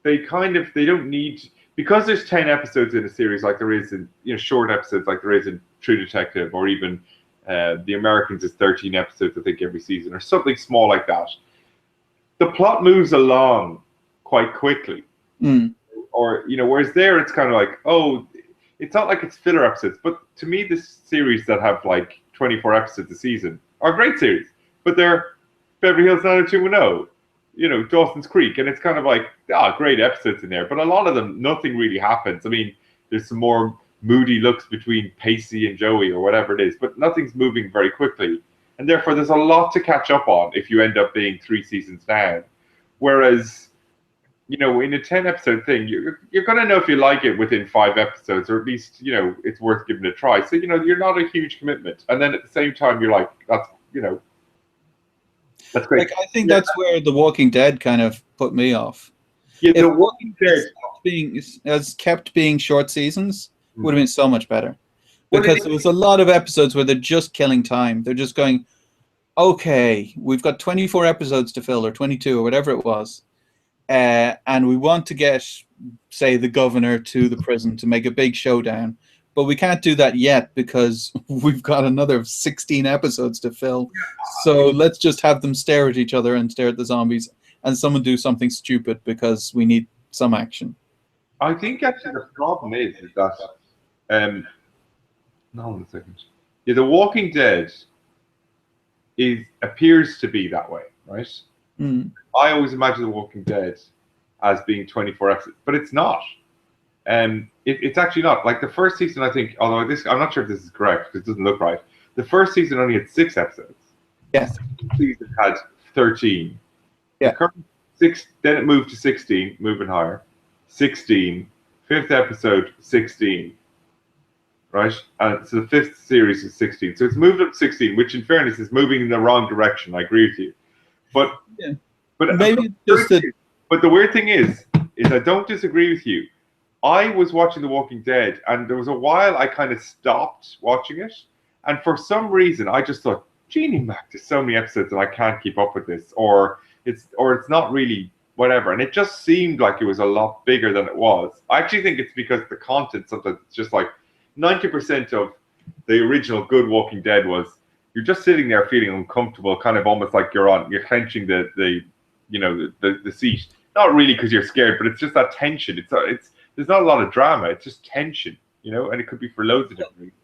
they don't need, because there's 10 episodes in a series like there is in, short episodes like there is in True Detective, or even The Americans is 13 episodes, I think, every season, or something small like that. The plot moves along quite quickly. Or, whereas there it's kind of like, oh, it's not like it's filler episodes. But to me, this series that have like 24 episodes a season are great series. But they're Beverly Hills 90210, Dawson's Creek. And it's kind of like, great episodes in there. But a lot of them, nothing really happens. I mean, there's some more moody looks between Pacey and Joey or whatever it is. But nothing's moving very quickly. And therefore, there's a lot to catch up on if you end up being 3 seasons down. Whereas, in a 10-episode thing, you're going to know if you like it within 5 episodes, or at least, it's worth giving it a try. So, you're not a huge commitment. And then at the same time, you're like, that's great. Like, I think that's where The Walking Dead kind of put me off. Yeah, The Walking Dead has kept being short seasons, would have been so much better. Because there was a lot of episodes where they're just killing time. They're just going, okay, we've got 24 episodes to fill, or 22, or whatever it was. And we want to get, say, the governor to the prison to make a big showdown. But we can't do that yet because we've got another 16 episodes to fill. So let's just have them stare at each other and stare at the zombies, and someone do something stupid because we need some action. I think actually the problem is that, hold on a second. Yeah, The Walking Dead appears to be that way, right? I always imagine The Walking Dead as being 24 episodes, but it's not. It's actually not. Like the first season, I think, although I'm not sure if this is correct because it doesn't look right. The first season only had 6 episodes. Yeah. The second season had 13. Yeah. The current 6, then it moved to 16, moving higher. 16. 5th episode, 16. Right? So the 5th series is 16. So it's moved up to 16, which in fairness is moving in the wrong direction. I agree with you. But maybe but the weird thing is I don't disagree with you. I was watching The Walking Dead, and there was a while I kind of stopped watching it, and for some reason I just thought, Jeannie Mac, there's so many episodes and I can't keep up with this, or it's not really whatever, and it just seemed like it was a lot bigger than it was. I actually think it's because the content sometimes it's just like 90% of the original good Walking Dead was you're just sitting there feeling uncomfortable, kind of almost like you're clenching the seat. Not really because you're scared, but it's just that tension. It's there's not a lot of drama. It's just tension, and it could be for loads of different reasons.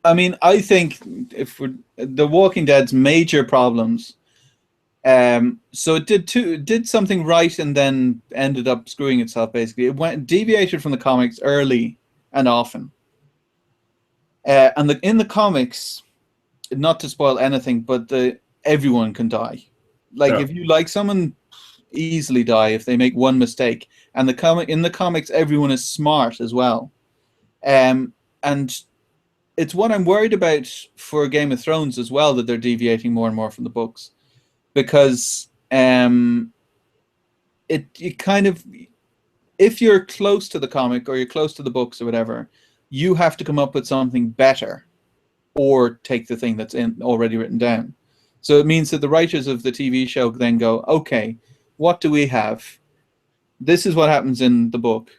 I mean, I think if The Walking Dead's major problems, so it did something right and then ended up screwing itself. Basically, it deviated from the comics early and often. And in the comics, not to spoil anything, but everyone can die. Like if you like someone, easily die if they make one mistake. And in the comics, everyone is smart as well. And it's what I'm worried about for Game of Thrones as well, that they're deviating more and more from the books, because it kind of, if you're close to the comic or you're close to the books or whatever, you have to come up with something better or take the thing that's already written down. So it means that the writers of the TV show then go, okay, what do we have? This is what happens in the book.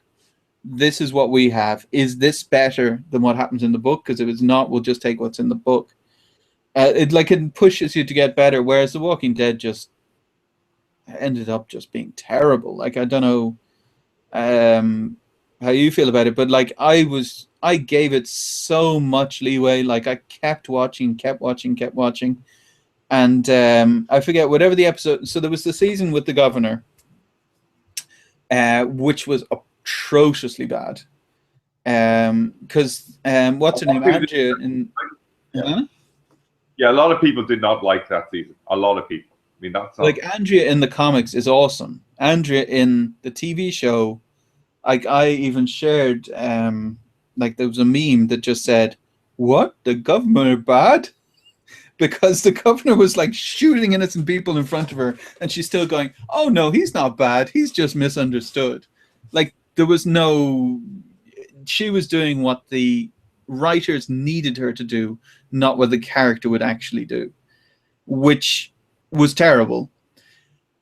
This is what we have. Is this better than what happens in the book? Because if it's not, we'll just take what's in the book. It pushes you to get better, whereas The Walking Dead just ended up just being terrible. Like, I don't know how you feel about it, but like I gave it so much leeway. Like I kept watching, and I forget whatever the episode. So there was the season with the governor, which was atrociously bad. Because what's her name, Andrea? Yeah, a lot of people did not like that season. A lot of people. I mean, that's like Andrea in the comics is awesome. Andrea in the TV show, like I even shared, like there was a meme that just said, "What? The government are bad?" Because the governor was like shooting innocent people in front of her, and she's still going, "Oh no, he's not bad. He's just misunderstood." Like there was no, she was doing what the writers needed her to do, not what the character would actually do, which was terrible.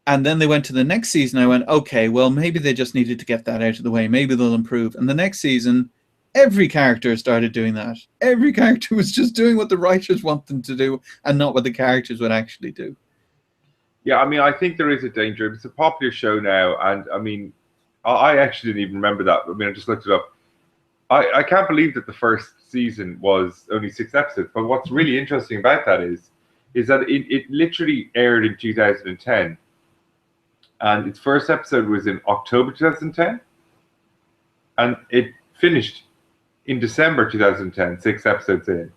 And then they went to the next season. I went, okay, well, maybe they just needed to get that out of the way. Maybe they'll improve. And the next season, every character started doing that. Every character was just doing what the writers want them to do and not what the characters would actually do. Yeah, I mean, I think there is a danger. It's a popular show now, and I mean, I actually didn't even remember that. I mean, I just looked it up. I can't believe that the first season was only 6 episodes. But what's really interesting about that is that it literally aired in 2010, and its first episode was in October 2010, and it finished in December 2010, 6 episodes in,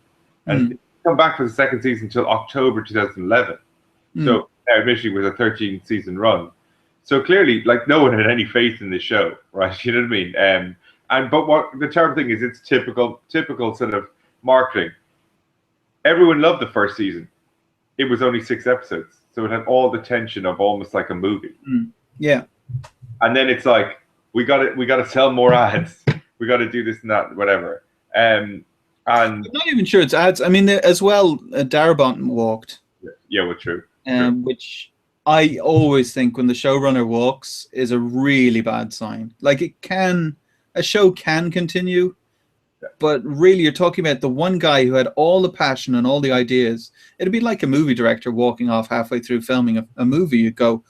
and it didn't come back for the second season until October 2011. So admittedly was a 13-season run. So clearly, like, no one had any faith in this show, right? You know what I mean? But what the terrible thing is, it's typical sort of marketing. Everyone loved the first season. It was only 6 episodes, so it had all the tension of almost like a movie. Yeah. And then it's like, we got to sell more ads. We got to do this and that, whatever. And I'm not even sure it's ads. I mean, as well, Darabont walked. Yeah, well, true. Which I always think when the showrunner walks is a really bad sign. Like, a show can continue, but really you're talking about the one guy who had all the passion and all the ideas. It'd be like a movie director walking off halfway through filming a movie. You'd go,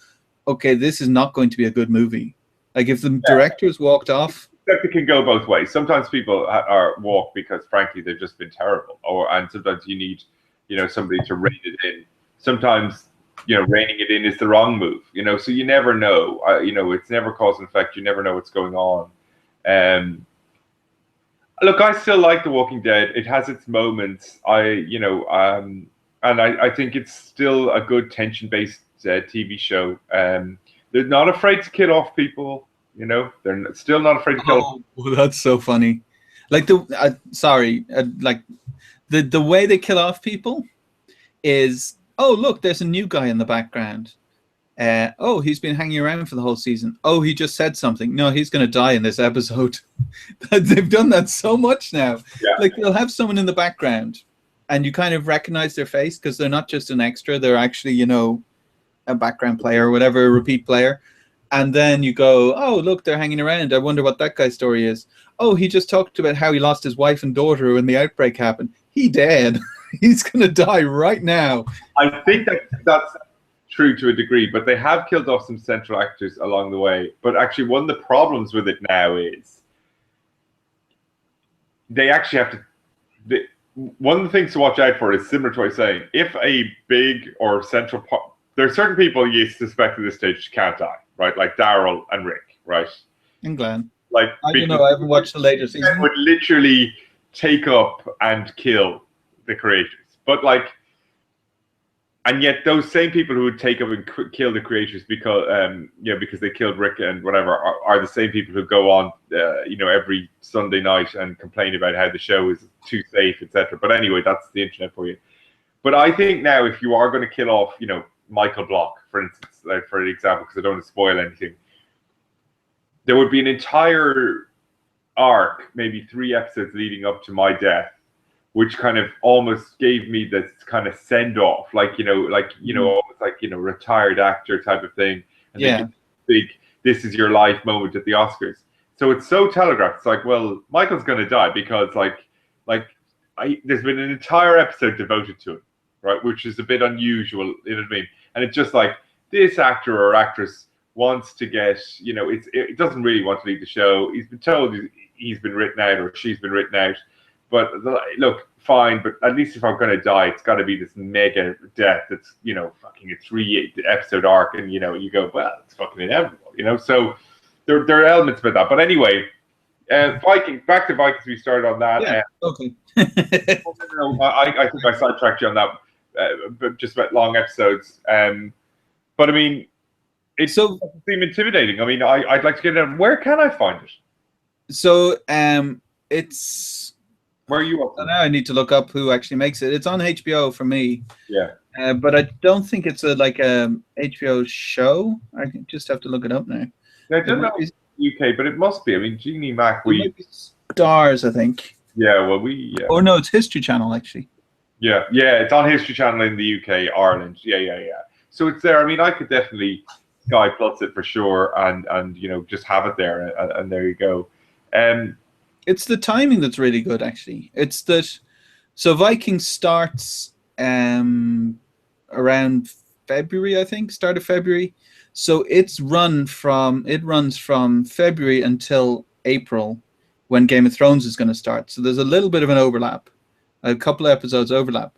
okay, this is not going to be a good movie. Like, if the directors walked off. It can go both ways. Sometimes people walk because, frankly, they've just been terrible, and sometimes you need, somebody to rein it in. Sometimes, reining it in is the wrong move. So you never know. It's never cause and effect. You never know what's going on. Look, I still like The Walking Dead. It has its moments. And I think it's still a good tension-based TV show. They're not afraid to kill off people. They're still not afraid to kill. Well, that's so funny. Like the way they kill off people is, oh, look, there's a new guy in the background. Oh, he's been hanging around for the whole season. Oh, he just said something. No, he's going to die in this episode. They've done that so much now. Yeah. Like, they'll have someone in the background, and you kind of recognize their face because they're not just an extra. They're actually, a background player or whatever, a repeat player. And then you go, oh, look, they're hanging around. I wonder what that guy's story is. Oh, he just talked about how he lost his wife and daughter when the outbreak happened. He dead. He's going to die right now. I think that's true to a degree, but they have killed off some central actors along the way. But actually, one of the problems with it now is they actually have to. One of the things to watch out for is similar to what I was saying. If a big or central part, there are certain people you suspect at this stage can't die, right? Like Daryl and Rick, right? And Glenn. Like, I don't know. I haven't watched the later season. Would literally take up and kill the creators, but like, and yet those same people who would take up and kill the creators because because they killed Rick and whatever are the same people who go on every Sunday night and complain about how the show is too safe, etc. But anyway, that's the internet for you. But I think now, if you are going to kill off Michael Block, for instance, like, for example, because I don't want to spoil anything, there would be an entire arc, maybe 3 episodes leading up to my death, which kind of almost gave me this kind of send off, almost like retired actor type of thing, and yeah, big "this is your life" moment at the Oscars. So it's so telegraphed. It's like, well, Michael's going to die because there's been an entire episode devoted to him, right? Which is a bit unusual, you know what I mean? And it's just like, this actor or actress wants to get, it doesn't really want to leave the show. He's been told he's been written out or she's been written out. But look, fine, but at least if I'm going to die, it's got to be this mega death that's, fucking a 3-episode arc. And, you go, well, it's fucking inevitable, So there are elements about that. But anyway, back to Vikings, we started on that. Yeah, okay. I think I sidetracked you on that, just about long episodes. But I mean, it doesn't seem intimidating. I mean, I'd like to get it. Where can I find it? So it's. Where are you up to? Now I need to look up who actually makes it. It's on HBO for me. Yeah. But I don't think it's a HBO show. I just have to look it up now. Yeah, I don't know if it's UK, but it must be. I mean, Jeannie Mac, might be Stars, I think. Yeah, well, yeah. Oh no, it's History Channel actually. Yeah, it's on History Channel in the UK, Ireland. Yeah. So it's there. I mean, I could definitely Sky Plus it for sure, and you know, just have it there, and there you go. It's the timing that's really good, actually. It's that so Vikings starts around February, I think, start of February. So it runs from February until April, when Game of Thrones is going to start. So there's a little bit of an overlap, a couple of episodes overlap,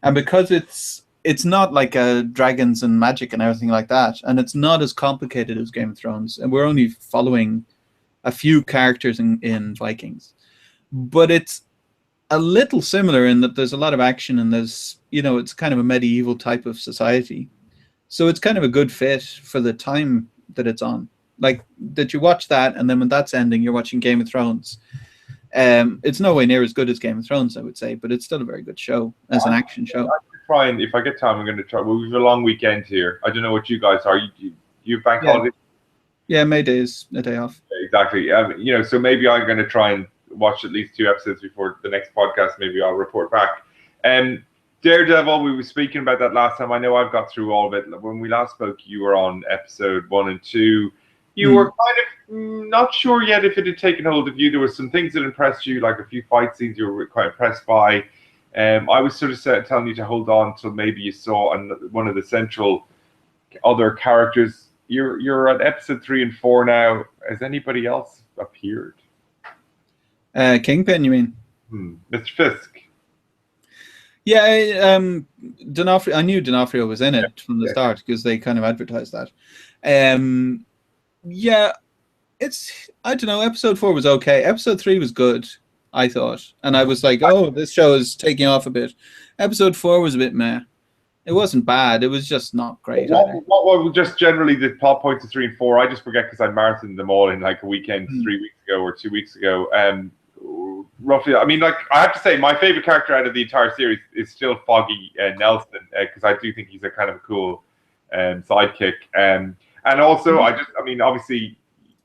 and because it's not like dragons and magic and everything like that, and it's not as complicated as Game of Thrones, and we're only following a few characters in Vikings, but it's a little similar in that there's a lot of action, and there's, you know, it's kind of a medieval type of society. So it's kind of a good fit for the time that it's on. Like that you watch that, and then when that's ending, you're watching Game of Thrones. It's no way near as good as Game of Thrones, I would say, but it's still a very good show as an action show. Try, and if I get time, I'm going to try. Well, we have a long weekend here. I don't know what you guys are. You bank holiday? Yeah, May Day is a day off. Exactly. You know, so maybe I'm going to try and watch at least 2 episodes before the next podcast. Maybe I'll report back. Daredevil, we were speaking about that last time. I know I've got through all of it. When we last spoke, you were on episode 1 and 2. You were kind of not sure yet if it had taken hold of you. There were some things that impressed you, like a few fight scenes you were quite impressed by. I was sort of telling you to hold on till maybe you saw one of the central other characters. You're at episode 3 and 4 now. Has anybody else appeared? Kingpin, you mean? Mr. Fisk. Yeah, D'Onofrio. I knew D'Onofrio was in it from the start because they kind of advertised that. Yeah, I don't know. Episode 4 was okay. Episode 3 was good, I thought, and I was like, oh, this show is taking off a bit. Episode 4 was a bit meh. It wasn't bad. It was just not great. What just generally the plot points of 3 and 4? I just forget because I marathoned them all in like a weekend 3 weeks ago or 2 weeks ago. Roughly, I mean, like I have to say, my favorite character out of the entire series is still Foggy Nelson, because I do think he's a kind of a cool sidekick. And also, I mean, obviously,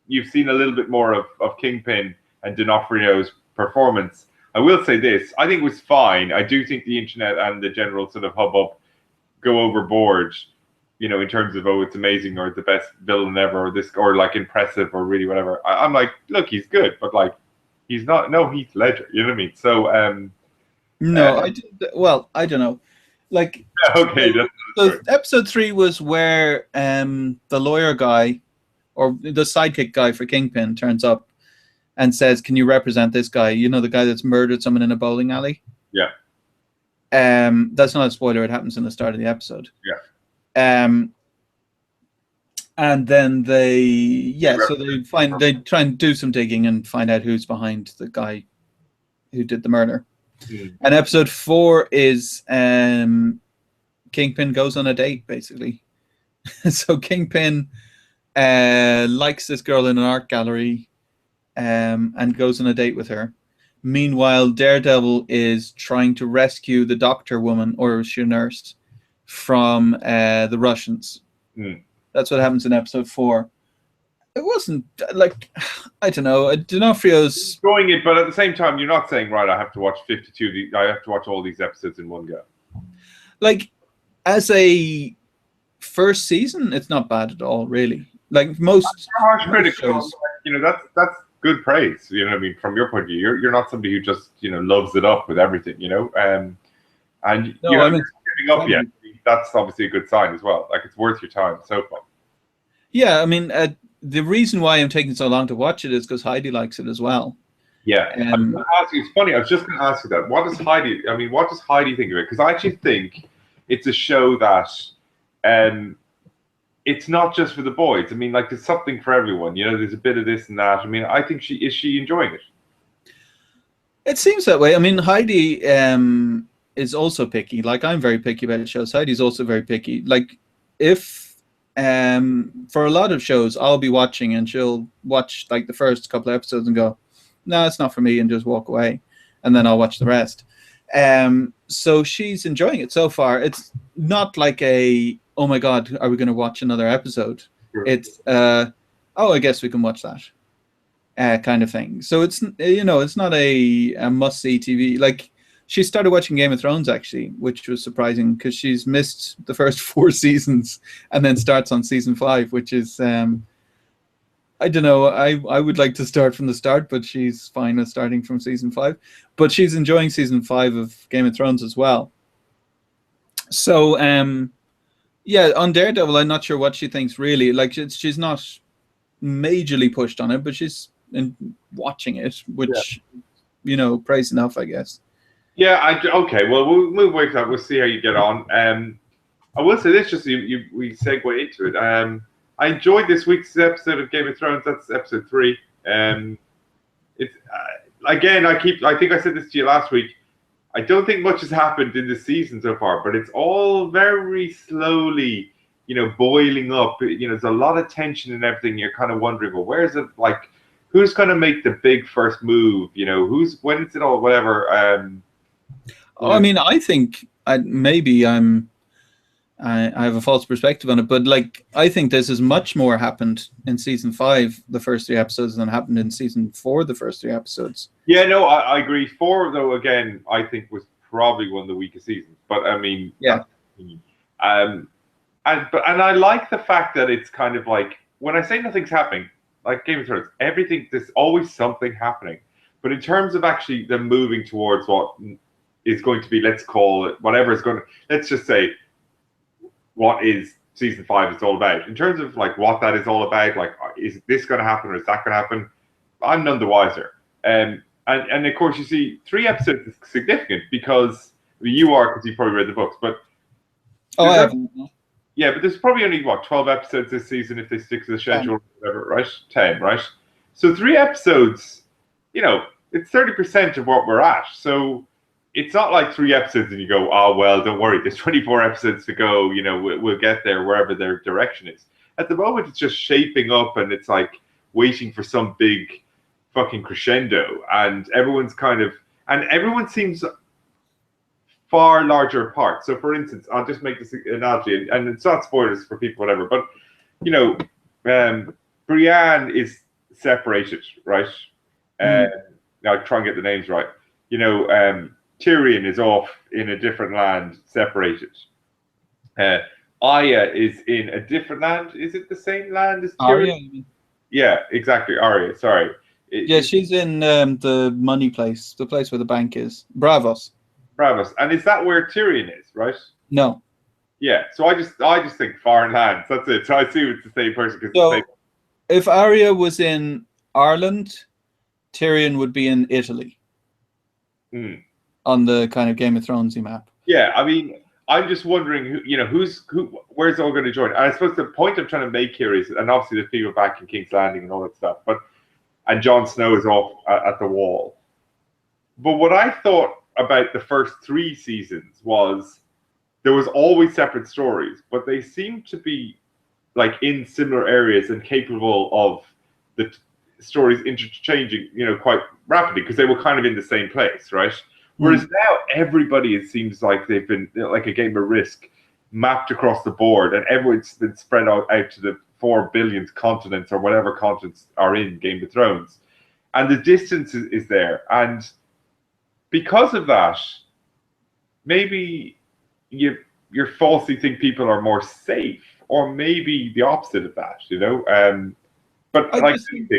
you've seen a little bit more of Kingpin and D'Onofrio's performance. I will say this: I think it was fine. I do think the internet and the general sort of hubbub go overboard, you know, in terms of, oh, it's amazing, or the best villain ever, or this, or like impressive, or really whatever. I'm like, look, he's good, but like, he's not no Heath Ledger. You know what I mean? So, I don't know. Like, okay, so episode 3 was where the lawyer guy, or the sidekick guy for Kingpin, turns up and says, "Can you represent this guy? You know, the guy that's murdered someone in a bowling alley." Yeah. That's not a spoiler. It happens in the start of the episode. Yeah. And then they try and do some digging and find out who's behind the guy who did the murder. And episode 4 is Kingpin goes on a date, basically. So Kingpin likes this girl in an art gallery and goes on a date with her. Meanwhile, Daredevil is trying to rescue the doctor woman, or she nurse, from the Russians. That's what happens in episode 4. It wasn't like, I don't know, D'Onofrio's enjoying it, but at the same time, you're not saying, right, I have to watch 52. I have to watch all these episodes in one go. Like, as a first season, it's not bad at all, really. Like most harsh critics, shows, you know, that's good praise. You know what I mean? From your point of view, you're not somebody who just, you know, loves it up with everything, you know. And no, you're not giving up yet. That's obviously a good sign as well. Like, it's worth your time so far. Yeah, I mean, the reason why I'm taking so long to watch it is because Heidi likes it as well. Yeah, it's funny. I was just going to ask you that. What does Heidi think of it? Because I actually think it's a show that, it's not just for the boys. I mean, like, there's something for everyone. You know, there's a bit of this and that. I mean, I think she enjoying it? It seems that way. I mean, Heidi is also picky. Like, I'm very picky about shows. Heidi's also very picky. Like, if for a lot of shows, I'll be watching and she'll watch like the first couple of episodes and go, "No, it's not for me," and just walk away, and then I'll watch the rest. So she's enjoying it so far. It's not like oh my God, are we going to watch another episode? Sure. It's oh, I guess we can watch that kind of thing. So it's, you know, it's not a must see TV. Like, she started watching Game of Thrones actually, which was surprising because she's missed the first 4 seasons and then starts on season 5, which is I don't know. I would like to start from the start, but she's fine with starting from season 5. But she's enjoying season 5 of Game of Thrones as well. So yeah, on Daredevil, I'm not sure what she thinks really. Like she's not majorly pushed on it, but she's watching it, which praise enough, I guess. Yeah, okay. Well, we'll move away from that. We'll see how you get on. I will say this, just we segue into it. I enjoyed this week's episode of Game of Thrones. That's episode 3. It's again, I think I said this to you last week. I don't think much has happened in the season so far, but it's all very slowly, boiling up. There's a lot of tension and everything. You're kind of wondering, well, where's it? Like, who's going to make the big first move? When is it all? Whatever. I mean, I think maybe I have a false perspective on it, but like I think this is much more happened in season 5, the first 3 episodes, than happened in season 4, the first 3 episodes. Yeah, no, I agree. 4, though, again, I think was probably one of the weakest seasons. But I mean, yeah. And I like the fact that it's kind of like, when I say nothing's happening, like Game of Thrones, there's always something happening. But in terms of actually them moving towards what is going to be, let's call it, whatever is going to, let's just say, what is season 5 is all about. In terms of like what that is all about, like, is this going to happen or is that going to happen? I'm none the wiser. And of course, you see, 3 episodes is significant because you are, because you probably read the books, but I haven't. Yeah, but there's probably only 12 episodes this season if they stick to the schedule, or whatever, right? 10, right? So 3 episodes, it's 30% of what we're at. So it's not like 3 episodes and you go, oh well, don't worry, there's 24 episodes to go. We'll get there wherever their direction is. At the moment, it's just shaping up, and it's like waiting for some big fucking crescendo, and everyone seems far larger apart. So, for instance, I'll just make this analogy, and it's not spoilers for people, whatever, but Brienne is separated, right? Now I'll try and get the names right. Tyrion is off in a different land, separated. Arya is in a different land. Is it the same land as Tyrion? Arya? Yeah, exactly. Arya, sorry. She's in the money place, the place where the bank is. Bravos. And is that where Tyrion is, right? No. Yeah, so I just think foreign lands. That's it. So I see it's the same person. So if Arya was in Ireland, Tyrion would be in Italy. On the kind of Game of Thronesy map. Yeah, I mean, I'm just wondering where's it all going to join. And I suppose the point I'm trying to make here is, and obviously there's people back in King's Landing and all that stuff, and Jon Snow is off at the Wall. But what I thought about the first 3 seasons was there was always separate stories, but they seemed to be like in similar areas and capable of the stories interchanging, quite rapidly, because they were kind of in the same place, right? Whereas now everybody, it seems like they've been like a game of Risk, mapped across the board, and everyone's been spread out to the 4 billionth continents or whatever continents are in Game of Thrones, and the distance is there, and because of that, maybe you falsely think people are more safe, or maybe the opposite of that, But I just think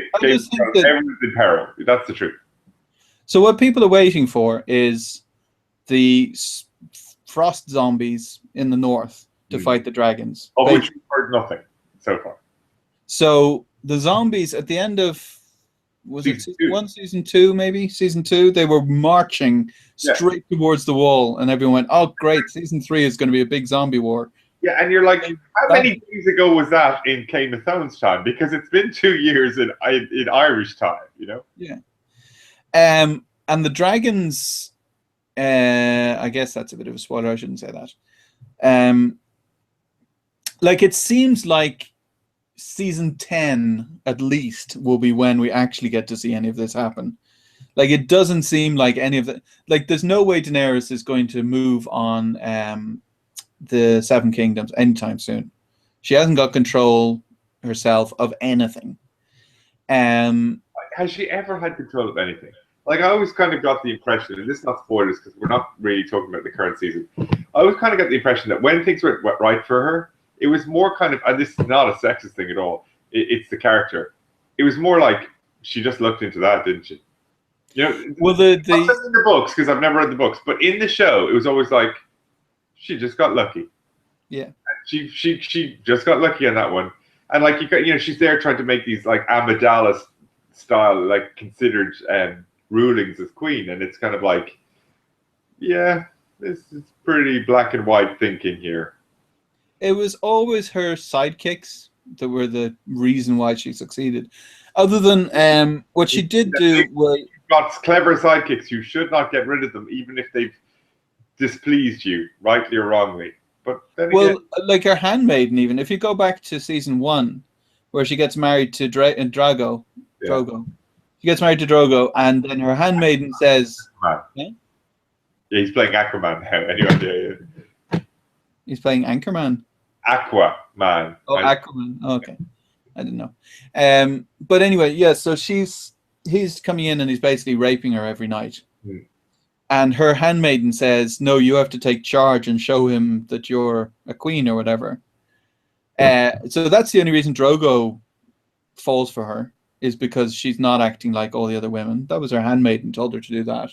everyone's in peril. That's the truth. So what people are waiting for is the frost zombies in the north to fight the dragons. Of which we've heard nothing so far. So the zombies at the end of season 1, season 2, maybe season 2, they were marching straight towards the wall, and everyone went, "Oh, great! Season 3 is going to be a big zombie war." Yeah, and you're like, how many days ago was that in Game of Thrones time? Because it's been 2 years in Irish time, Yeah. And the dragons, I guess that's a bit of a spoiler. I shouldn't say that. Like, it seems like season 10 at least will be when we actually get to see any of this happen. Like, it doesn't seem like any of the, like, there's no way Daenerys is going to move on the 7 Kingdoms anytime soon. She hasn't got control herself of anything. Has she ever had control of anything? like I always kind of got the impression, and this is not spoilers because we're not really talking about the current season. I always kind of got the impression that when things went right for her, it was more kind of, and this is not a sexist thing at all. It's the character. It was more like she just looked into that, didn't she? You know, well, not in the books because I've never read the books, but in the show, it was always like she just got lucky. Yeah, she just got lucky on that one, and like she's there trying to make these like Amidala style like considered rulings as queen, and it's kind of like, yeah, this is pretty black and white thinking here. It was always her sidekicks that were the reason why she succeeded. Other than what she did do was... You've got clever sidekicks. You should not get rid of them, even if they've displeased you, rightly or wrongly. But then again, like her handmaiden, even if you go back to season 1, where she gets married to Drogo, she gets married to Drogo, and then her handmaiden says, yeah, he's playing Aquaman now. Anyway, he's playing Anchorman. Aquaman. Oh, Aquaman. Oh, okay, I didn't know. But anyway, yeah. So he's coming in and he's basically raping her every night. And her handmaiden says, "No, you have to take charge and show him that you're a queen or whatever." So that's the only reason Drogo falls for her, is because she's not acting like all the other women. That was her handmaiden told her to do that.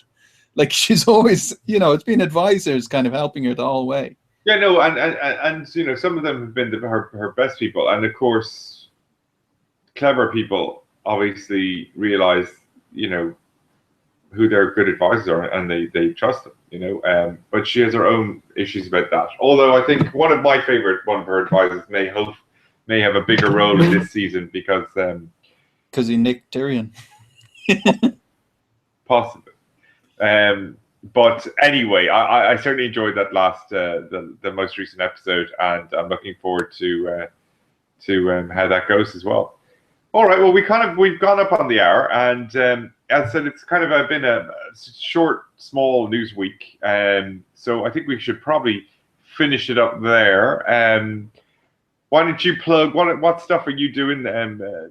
Like, she's always, it's been advisors kind of helping her the whole way. Yeah, no, and some of them have been her best people, and of course, clever people obviously realize, who their good advisors are, and they trust them, but she has her own issues about that. Although I think one of her advisors may have a bigger role in this season because he nicked Tyrion. Possibly. But anyway, I certainly enjoyed that last the most recent episode, and I'm looking forward to how that goes as well. All right, well, we've gone up on the hour, and as I said, it's kind of been a short, small news week, so I think we should probably finish it up there. Why don't you plug what stuff are you doing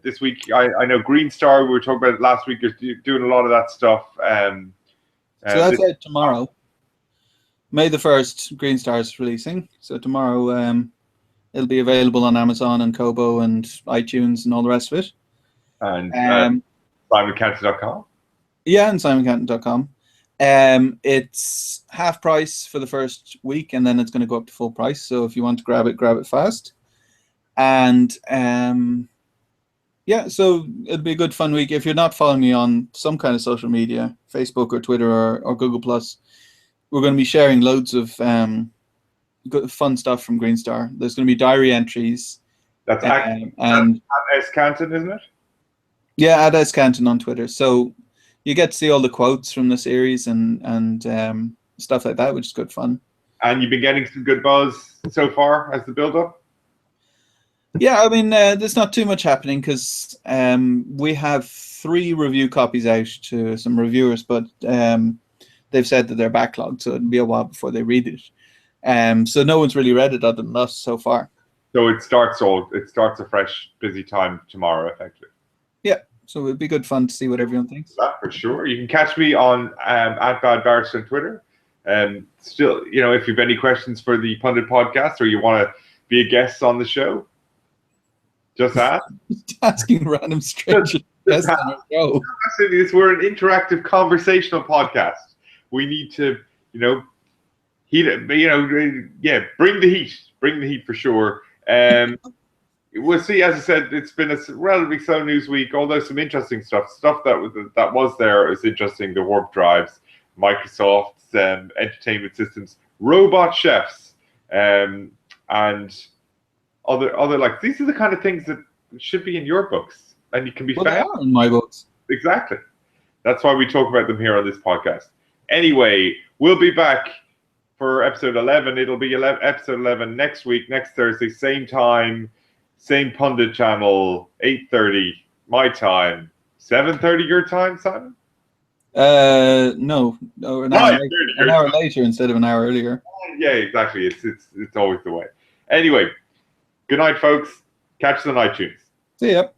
this week? I know Green Star, we were talking about it last week, is doing a lot of that stuff. So that's out tomorrow. May the 1st, Green Star is releasing. So tomorrow it'll be available on Amazon and Kobo and iTunes and all the rest of it. And SimonCanton.com. Yeah, and SimonCanton.com. It's half price for the first week, and then it's going to go up to full price. So if you want to grab it fast. And so it'll be a good fun week. If you're not following me on some kind of social media, Facebook or Twitter or Google Plus, we're going to be sharing loads of good fun stuff from Green Star. There's going to be diary entries. That's at S Canton, isn't it? Yeah, at S Canton on Twitter. So you get to see all the quotes from the series and stuff like that, which is good fun. And you've been getting some good buzz so far as the build-up? Yeah, I mean, there's not too much happening because we have 3 review copies out to some reviewers, but they've said that they're backlogged, so it'll be a while before they read it. So no one's really read it other than us so far. So it starts a fresh, busy time tomorrow, effectively. Yeah, so it'll be good fun to see what everyone thinks. That for sure. You can catch me on @BadBarris on Twitter. Still, if you've any questions for the Pundit podcast or you want to be a guest on the show, just ask. Asking random strangers. We're an interactive conversational podcast. We need to, heat it. Bring the heat. Bring the heat for sure. We'll see. As I said, it's been a relatively slow news week. Although some interesting stuff that was there is interesting. The warp drives, Microsoft's entertainment systems, robot chefs, and other like these are the kind of things that should be in your books, and you can be found. They are in my books. Exactly. That's why we talk about them here on this podcast. Anyway, we'll be back for episode 11. It'll be episode 11 next week, next Thursday, same time, same Pundit channel, 8:30 my time, 7:30 your time, Simon. No, an hour later instead of an hour earlier. Yeah, exactly. It's always the way. Anyway. Good night, folks. Catch us on iTunes. See ya.